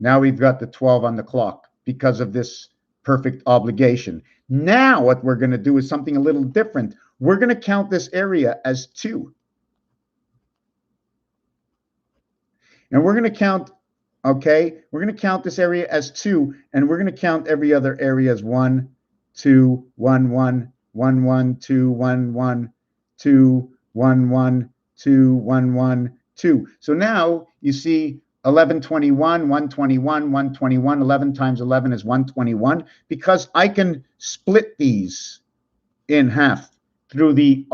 Now we've got the 12 on the clock because of this perfect obligation. Now what we're going to do is something a little different. We're going to count this area as 2. And we're going to count, okay, we're going to count this area as 2, and we're going to count every other area as 1, 2, 1, 1, 1, 1, 2, 1, 1, 2, 1, 1, 2, 1, 1, 2. So now you see 1121, 121, 121, 11 times 11 is 121, because I can split these in half through the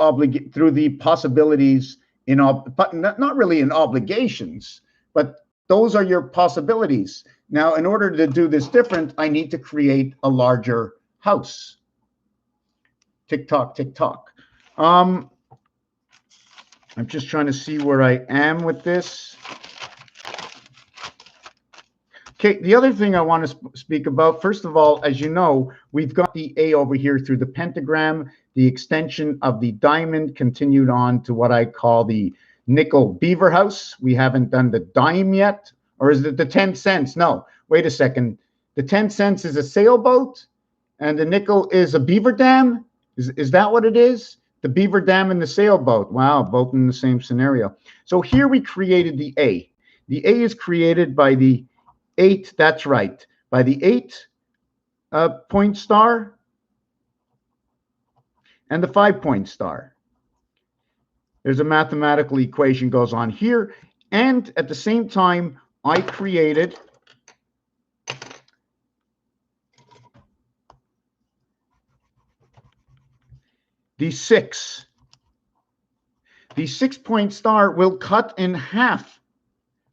possibilities but not really in obligations, but those are your possibilities. Now, in order to do this different, I need to create a larger house. Tick tock, tick tock. I'm just trying to see where I am with this. Okay, the other thing I want to speak about, first of all, as you know, we've got the A over here through the pentagram, the extension of the diamond continued on to what I call the nickel beaver house. We haven't done the dime yet, or is it the 10 cents? No, wait a second. The 10 cents is a sailboat, and the nickel is a beaver dam? Is that what it is? The beaver dam and the sailboat. Wow, both in the same scenario. So here we created the A. The A is created by the 8, that's right, by the 8 point star and the 5 point star. There's a mathematical equation goes on here, and at the same time I created the 6. The 6 point star will cut in half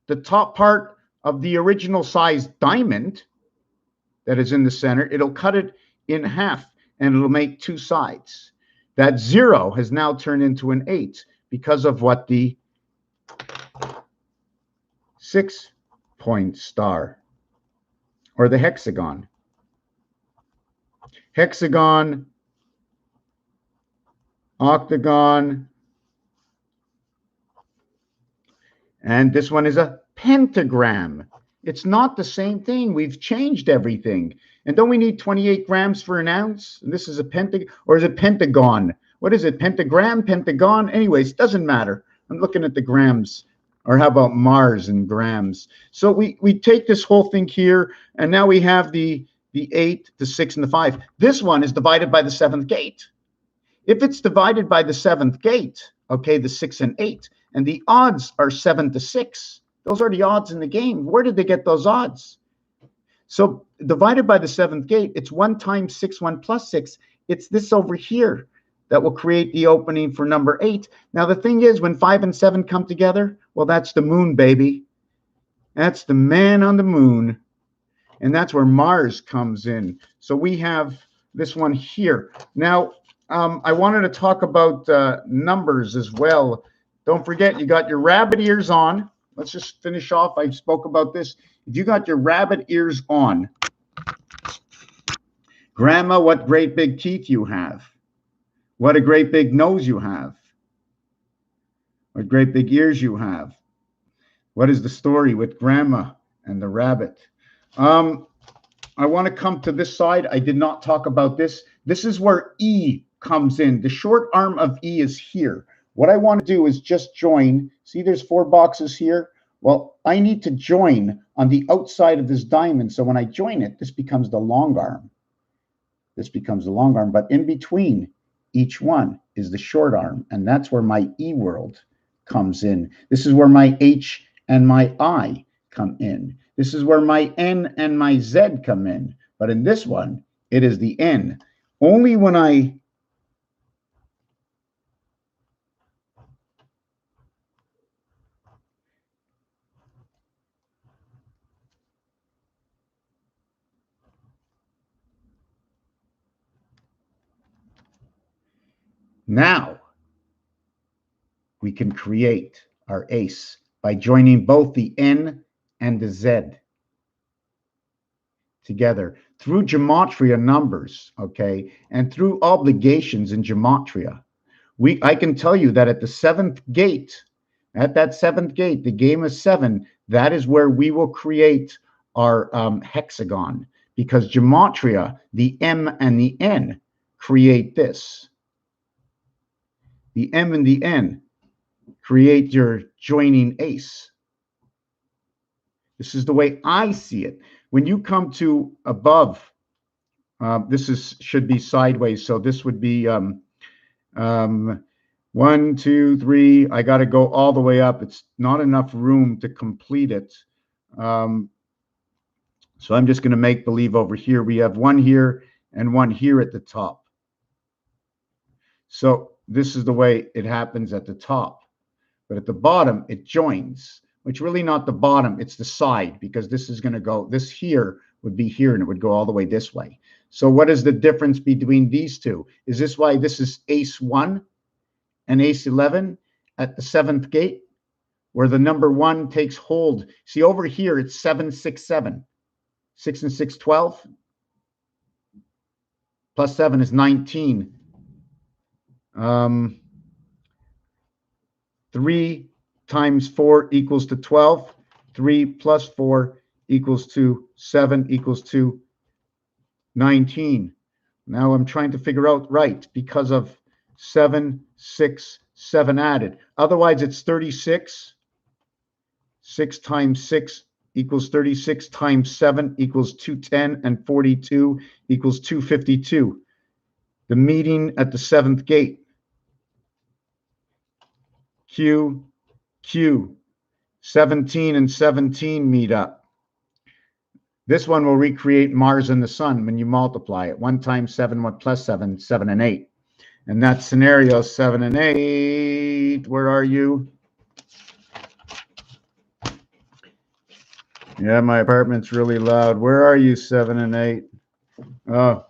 the top part of the original size diamond that is in the center. It'll cut it in half, and it'll make 2 sides. That 0 has now turned into an 8 because of what the 6-point star or the hexagon. Hexagon, octagon, and this one is a pentagram. It's not the same thing. We've changed everything. And don't we need 28 grams for an ounce? And this is a pentagon, or is it pentagon? What is it? Pentagram, pentagon? Anyways, doesn't matter. I'm looking at the grams. Or how about Mars in grams? So we take this whole thing here, and now we have the 8, the 6, and the 5. This one is divided by the 7th gate. If it's divided by the 7th gate, okay, the 6 and 8, and the odds are 7 to 6, those are the odds in the game. Where did they get those odds? So divided by the 7th gate, it's 1 times 6, 1 plus 6. It's this over here that will create the opening for number 8. Now, the thing is, when 5 and 7 come together, well, that's the moon, baby. That's the man on the moon. And that's where Mars comes in. So we have this one here. Now, I wanted to talk about numbers as well. Don't forget, you got your rabbit ears on. Let's just finish off. I spoke about this. If you got your rabbit ears on, Grandma, what great big teeth you have. What a great big nose you have. What great big ears you have. What is the story with Grandma and the rabbit? I want to come to this side. I did not talk about this. This is where E comes in. The short arm of E is here. What I want to do is just join. See, there's 4 boxes here. Well, I need to join on the outside of this diamond. So when I join it, this becomes the long arm. This becomes the long arm. But in between each one is the short arm. And that's where my E world comes in. This is where my H and my I come in. This is where my N and my Z come in. But in this one, it is the N. Only when I now we can create our ace by joining both the N and the Z together through gematria numbers, okay, and through obligations in gematria. I can tell you that at the 7th gate, at that 7th gate, the game of 7, that is where we will create our hexagon, because gematria, the M and the N, create this. The M and the N create your joining ace. This is the way I see it. When you come to above, this should be sideways. So this would be 1, 2, 3. I got to go all the way up. It's not enough room to complete it. So I'm just going to make believe over here. We have 1 here and 1 here at the top. So this is the way it happens at the top. But at the bottom, it joins, which really not the bottom, it's the side, because this is going to go, this here would be here, and it would go all the way this way. So what is the difference between these two? Is this why this is ace 1 and ace 11 at the 7th gate, where the number 1 takes hold? See, over here, it's 7, 6, 7. 6 and 6, 12. Plus 7 is 19. 3 times 4 equals to 12. 3 plus 4 equals to 7 equals to 19. Now I'm trying to figure out right, because of 7, 6, 7 added. Otherwise, it's 36. 6 times 6 equals 36 times 7 equals 210, and 42 equals 252. The meeting at the 7th gate. Q, 17 and 17 meet up. This one will recreate Mars and the Sun when you multiply it. 1 times 7, 1 plus 7, 7 and 8. And that scenario, 7 and 8, where are you? Yeah, my apartment's really loud. Where are you, 7 and 8? Oh,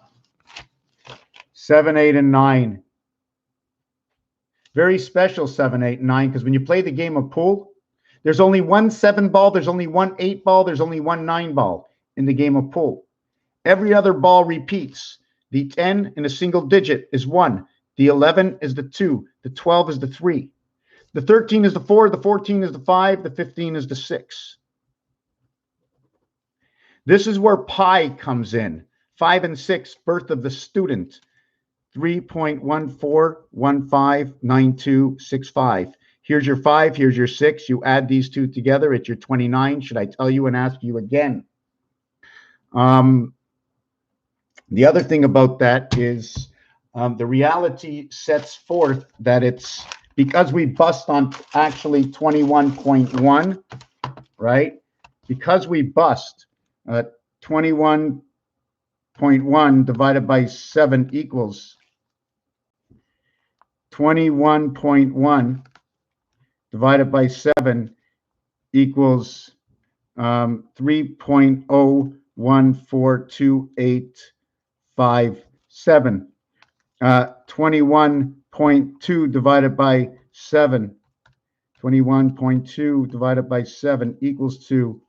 7, 8, and 9. Very special 7, 8, 9, because when you play the game of pool, there's only one 7 ball, there's only one 8 ball, there's only one 9 ball in the game of pool. Every other ball repeats. The 10 in a single digit is 1. The 11 is the 2. The 12 is the 3. The 13 is the 4. The 14 is the 5. The 15 is the 6. This is where pi comes in. 5 and 6, birth of the student. 3.14159265. Here's your 5, here's your 6. You add these two together, it's your 29. Should I tell you and ask you again? The other thing about that is the reality sets forth that it's because we bust on actually 21.1, right? Because we bust 21.1 divided by 7 equals 21.1 divided by 7 equals 3.014285.7. 21.2 divided by 7. 21.2 divided by 7 equals to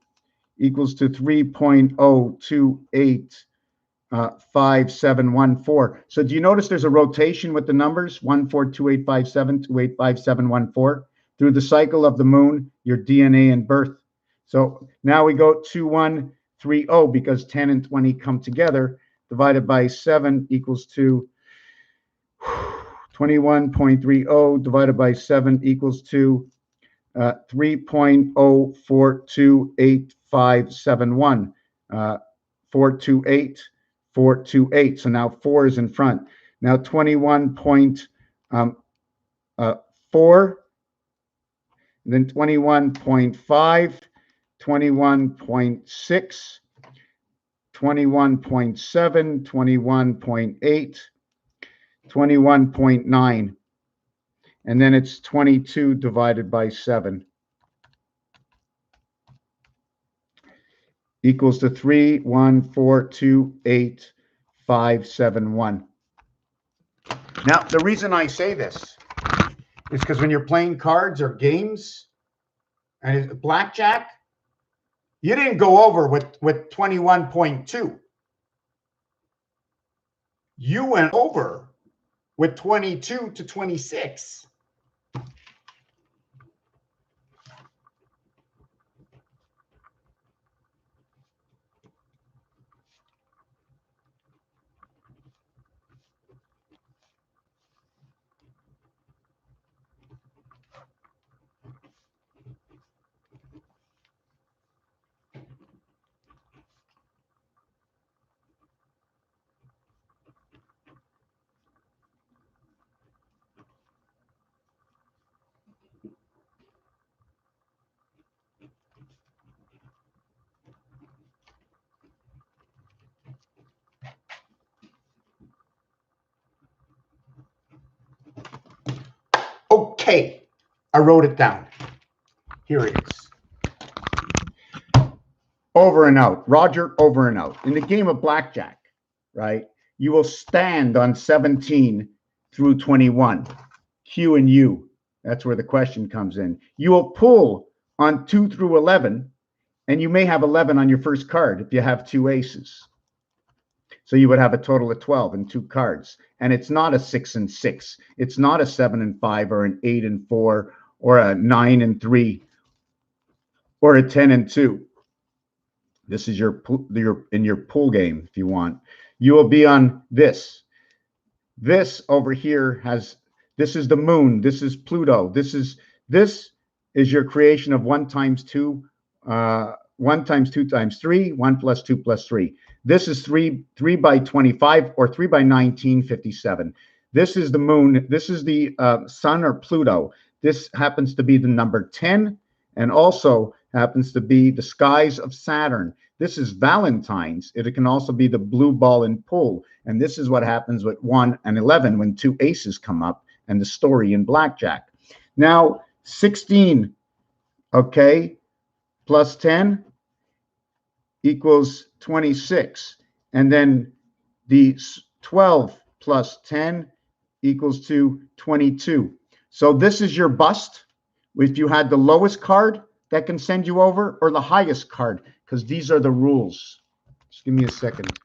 3.0285714. So do you notice there's a rotation with the numbers 142857 285714 through the cycle of the moon, your DNA and birth? So now we go 2130 because 10 and 20 come together, divided by 7 equals to 21.30 divided by 7 equals to 3.0428571. 428. So now 4 is in front. Now 21.4, then 21.5, 21.6, 21.7, 21.8, 21.9, and then it's 22 divided by 7 equals to 3.1428571. Now, the reason I say this is because when you're playing cards or games and blackjack, you didn't go over with 21.2. You went over with 22 to 26. Okay, I wrote it down. Here it is. Over and out. Roger, over and out. In the game of blackjack, right, you will stand on 17 through 21. Q and U. That's where the question comes in. You will pull on 2 through 11, and you may have 11 on your first card if you have 2 aces. So you would have a total of 12 and 2 cards. And it's not a 6 and 6. It's not a 7 and 5 or an 8 and 4 or a 9 and 3 or a 10 and 2. This is your in your pool game if you want. You will be on this. This over here has, this is the moon. This is Pluto. This is your creation of 1 times 2, 1 times 2 times 3, 1 plus 2 plus 3. This is 3 by 25 or 3 by 1957. This is the moon. This is the sun or Pluto. This happens to be the number 10 and also happens to be the skies of Saturn. This is Valentine's. It can also be the blue ball in pool. And this is what happens with 1 and 11 when 2 aces come up and the story in blackjack. Now, 16, okay, plus 10 equals 26. And then the 12 plus 10 equals to 22. So this is your bust. If you had the lowest card that can send you over, or the highest card, because these are the rules. Just give me a second.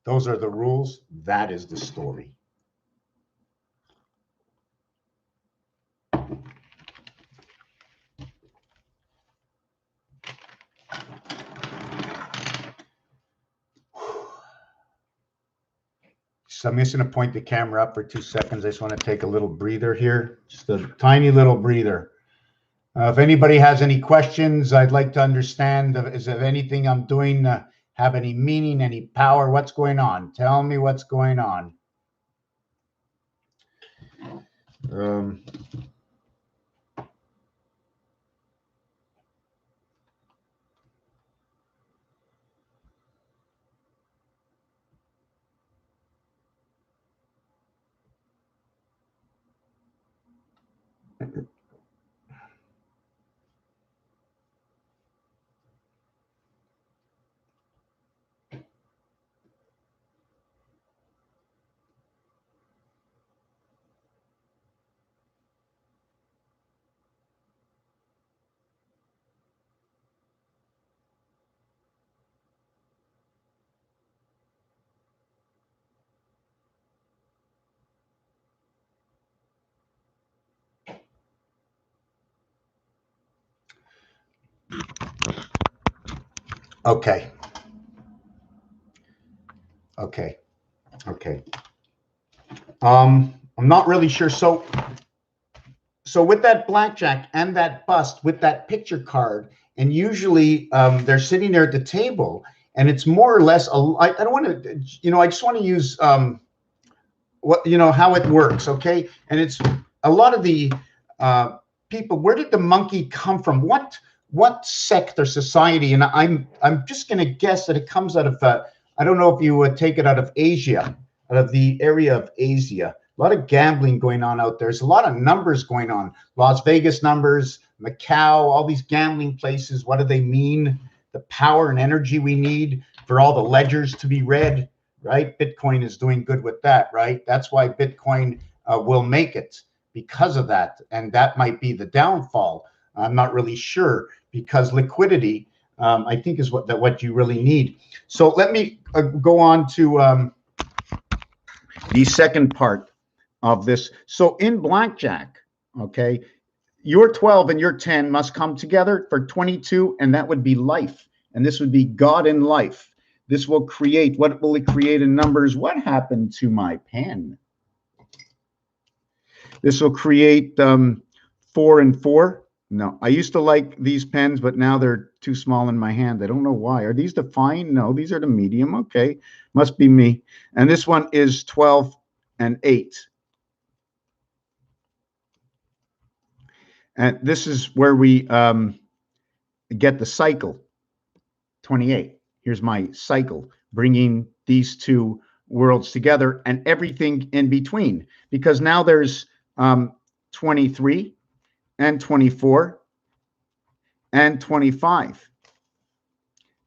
Those are the rules. That is the story. So I'm just going to point the camera up for 2 seconds. I just want to take a little breather here, just a tiny little breather. If anybody has any questions, I'd like to understand, is there anything I'm doing have any meaning, any power? What's going on? Tell me what's going on. Okay. Okay. Okay. I'm not really sure. So with that blackjack and that bust with that picture card, and usually they're sitting there at the table, and it's more or less I don't want to, I just want to use what, how it works. Okay. And it's a lot of the people, where did the monkey come from? What sect or society? And I'm just going to guess that it comes out of I don't know if you would take it out of Asia, out of the area of Asia. A lot of gambling going on out there. There's a lot of numbers going on. Las Vegas numbers, Macau, all these gambling places. What do they mean? The power and energy we need for all the ledgers to be read, right? Bitcoin is doing good with that, right? That's why Bitcoin will make it, because of that. And that might be the downfall. I'm not really sure, because liquidity, I think, is what you really need. So let me go on to the second part of this. So in blackjack, okay, your 12 and your 10 must come together for 22, and that would be life. And this would be God in life. This will create, what will it create in numbers? What happened to my pen? This will create 4 and 4. No, I used to like these pens, but now they're too small in my hand. I don't know why. Are these the fine? No, these are the medium. Okay, must be me. And this one is 12 and 8. And this is where we get the cycle, 28. Here's my cycle, bringing these two worlds together and everything in between. Because now there's 23 and 24 and 25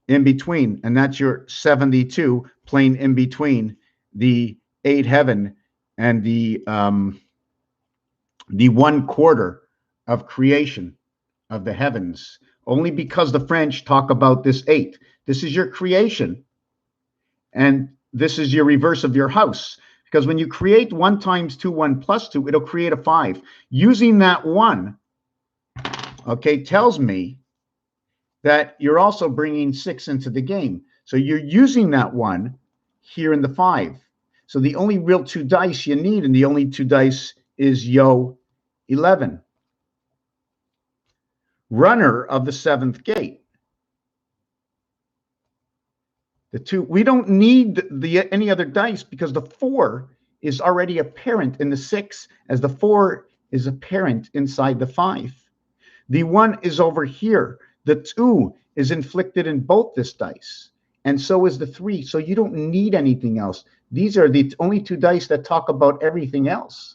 in between. And that's your 72 playing in between the 8 heaven and the 1/4 of creation of the heavens, only because the French talk about this 8. This is your creation, and this is your reverse of your house. Because when you create 1 times 2, 1 plus 2, it'll create a 5. Using that 1, okay, tells me that you're also bringing 6 into the game. So you're using that 1 here in the 5. So the only real 2 dice you need, and the only 2 dice is Yo 11. Runner of the 7th gate. The 2, we don't need any other dice, because the 4 is already apparent in the 6, as the 4 is apparent inside the 5. The 1 is over here. The 2 is inflicted in both this dice, and so is the 3. So you don't need anything else. These are the only 2 dice that talk about everything else.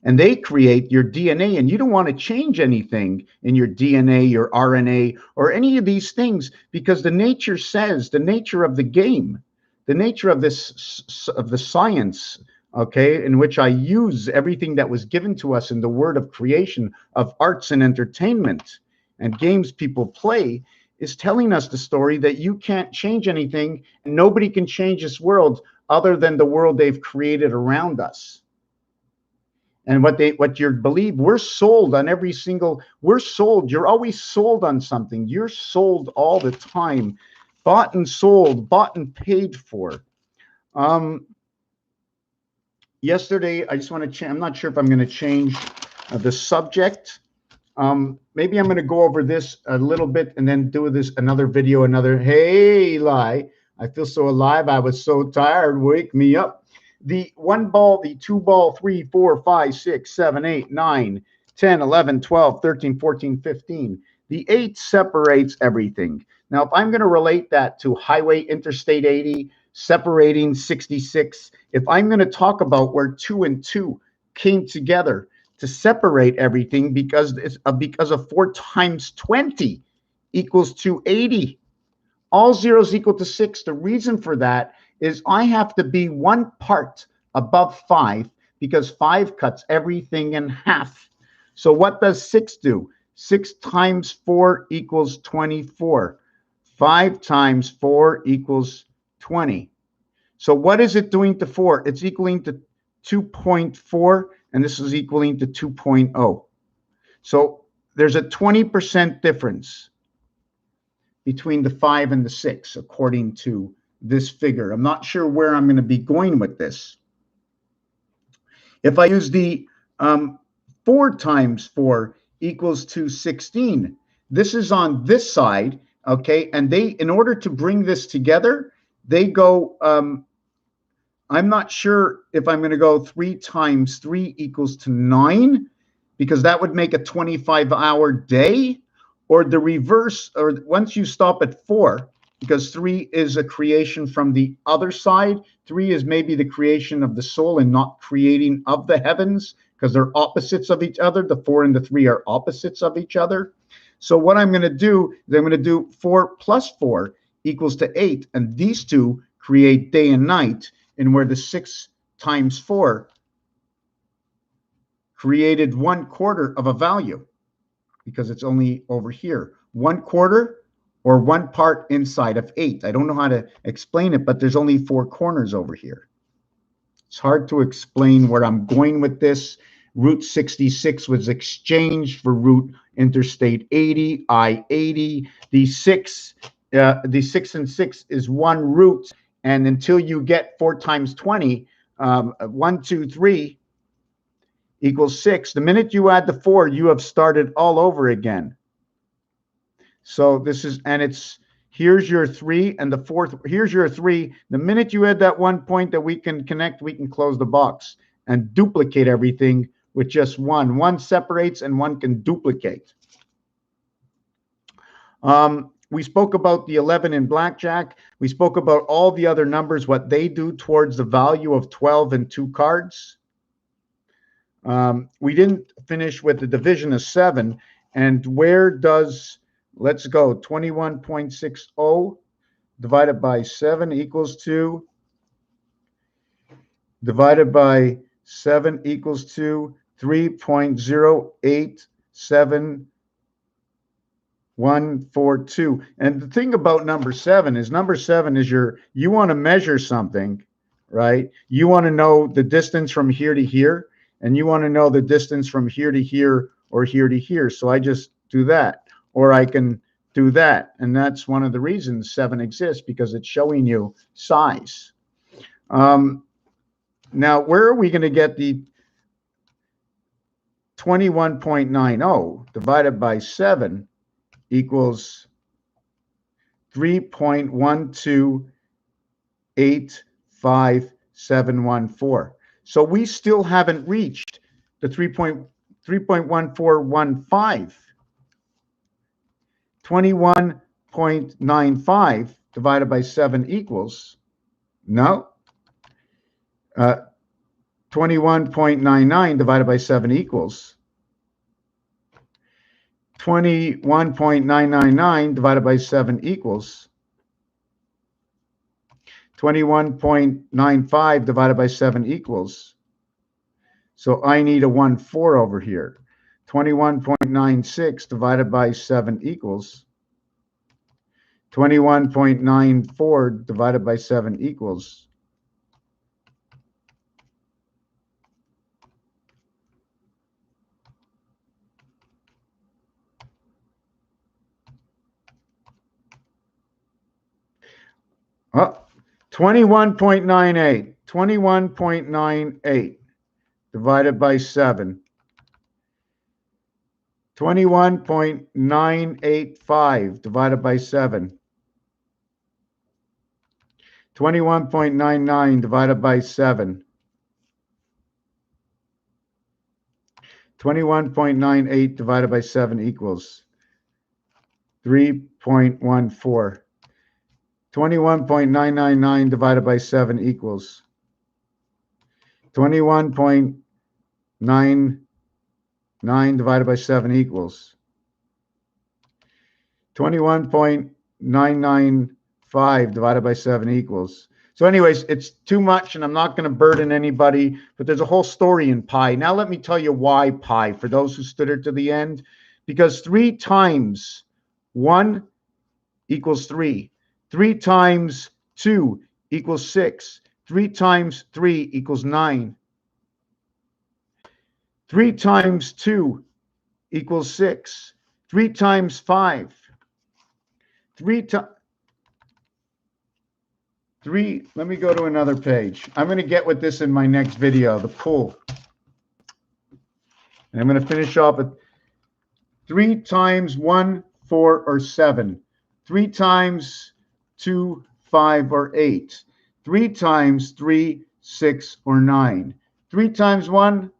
And they create your DNA, and you don't want to change anything in your DNA, your RNA, or any of these things, because the nature says, the nature of the game the nature of this, of the science, okay, in which I use everything that was given to us in the word of creation, of arts and entertainment and games people play, is telling us the story that you can't change anything, and nobody can change this world other than the world they've created around us. And what you believe, we're sold on every single, we're sold, you're always sold on something. You're sold all the time, bought and sold, bought and paid for. Yesterday, I just want to change, I'm not sure if I'm going to change the subject. Maybe I'm going to go over this a little bit and then do this another video, hey, Eli, I feel so alive. I was so tired. Wake me up. The 1 ball, the 2 ball, 3, 4, 5, 6, 7, 8, 9, 10, 11, 12, 13, 14, 15. The 8 separates everything. Now, if I'm going to relate that to Highway Interstate 80, separating 66, if I'm going to talk about where 2 and 2 came together to separate everything because of 4 times 20 equals 280. All zeros equal to 6. The reason for that is I have to be 1 part above 5 because 5 cuts everything in half. So what does 6 do? 6 times 4 equals 24. 5 times 4 equals 20. So what is it doing to 4? It's equaling to 2.4, and this is equaling to 2.0. So there's a 20% difference between the 5 and the 6, according to this figure. I'm not sure where I'm going to be going with this. If I use the 4 times 4 equals to 16, this is on this side, okay? And they, in order to bring this together, they go, I'm not sure if I'm going to go 3 times 3 equals to 9, because that would make a 25-hour day, or the reverse, or once you stop at 4, because 3 is a creation from the other side. 3 is maybe the creation of the soul and not creating of the heavens, because they're opposites of each other. The 4 and the 3 are opposites of each other. So what I'm going to do is I'm going to do 4 plus 4 equals to 8, and these two create day and night, and where the 6 times 4 created 1/4 of a value, because it's only over here. 1/4 or 1 part inside of 8. I don't know how to explain it, but there's only 4 corners over here. It's hard to explain where I'm going with this. Route 66 was exchanged for Route Interstate 80, I-80. The 6 and 6 is 1 route, and until you get 4 times 20, 1, 2, 3 equals 6. The minute you add the 4, you have started all over again. So this is, and it's, here's your 3, and the 4th, here's your 3. The minute you add that 1 point that we can connect, we can close the box and duplicate everything with just 1. 1 separates and 1 can duplicate. We spoke about the 11 in blackjack. We spoke about all the other numbers, what they do towards the value of 12 and 2 cards. We didn't finish with the division of 7. And where does, let's go, 21.60 divided by 7 equals to, divided by 7 equals to 3.0874142. And the thing about number 7 is you want to measure something, right? You want to know the distance from here to here, and you want to know the distance from here to here or here to here. So I just do that, or I can do that. And that's one of the reasons 7 exists, because it's showing you size. Now, where are we going to get the 21.90 divided by 7 equals 3.1285714? So we still haven't reached the 3.1415. 21.95 divided by 7 equals, no. 21.99 divided by 7 equals 21.999 divided by 7 equals 21.95 divided by 7 equals. So I need a 1/4 over here. 21.96 divided by 7 equals. 21.94 divided by 7 equals. Oh, 21.98. 21.98 divided by 7. 21.985 divided by 7. 21.99 divided by 7. 21.98 divided by 7 equals 3.14. 21.999 divided by 7 equals 21.99 divided by 7 equals 21.995 divided by 7 equals. So anyways, it's too much, and I'm not going to burden anybody, but there's a whole story in pi. Now let me tell you why pi, for those who stood it to the end. Because 3 times 1 equals 3. 3 times 2 equals 6. 3 times 3 equals 9. 3 times 2 equals 6. 3 times 5. 3, let me go to another page. I'm going to get with this in my next video, the pool. And I'm going to finish off at 3 times 1, 4, or 7. 3 times 2, 5, or 8. 3 times 3, 6, or 9. 3 times 1,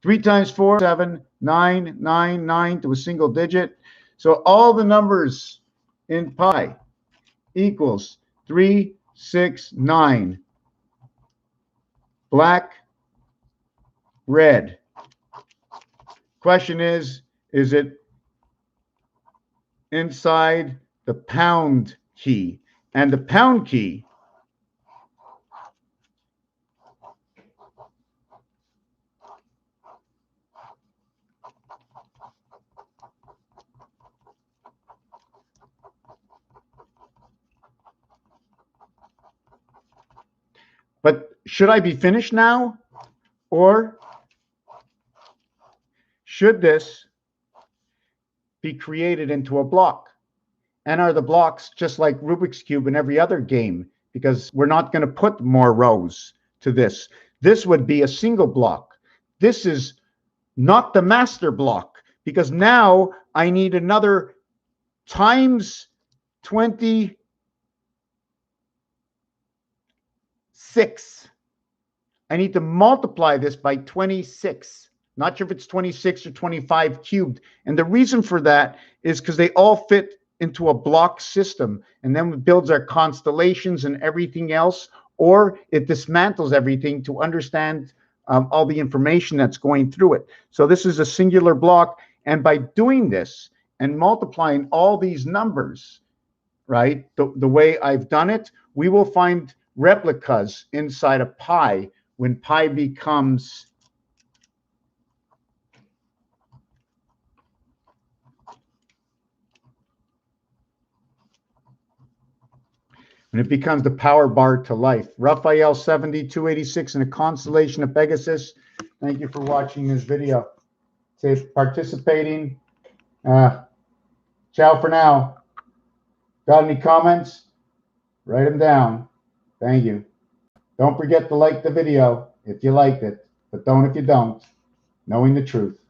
3 times 4, 7, 9, 9, 9 to a single digit. So all the numbers in pi equals 3, 6, 9. Black, red. Question is it inside the pound key? And the pound key but should I be finished now? Or should this be created into a block? And are the blocks just like Rubik's Cube in every other game? Because we're not going to put more rows to this. This would be a single block. This is not the master block, because now I need another times 26. I need to multiply this by 26. Not sure if it's 26 or 25 cubed. And the reason for that is because they all fit into a block system, and then it builds our constellations and everything else, or it dismantles everything to understand all the information that's going through it. So this is a singular block, and by doing this and multiplying all these numbers, right, the way I've done it, we will find replicas inside of pi when pi becomes the power bar to life. Raphael 7286 in a constellation of Pegasus. Thank you for watching this video. Say participating. Ciao for now. Got any comments? Write them down. Thank you. Don't forget to like the video if you liked it, but don't if you don't. Knowing the truth.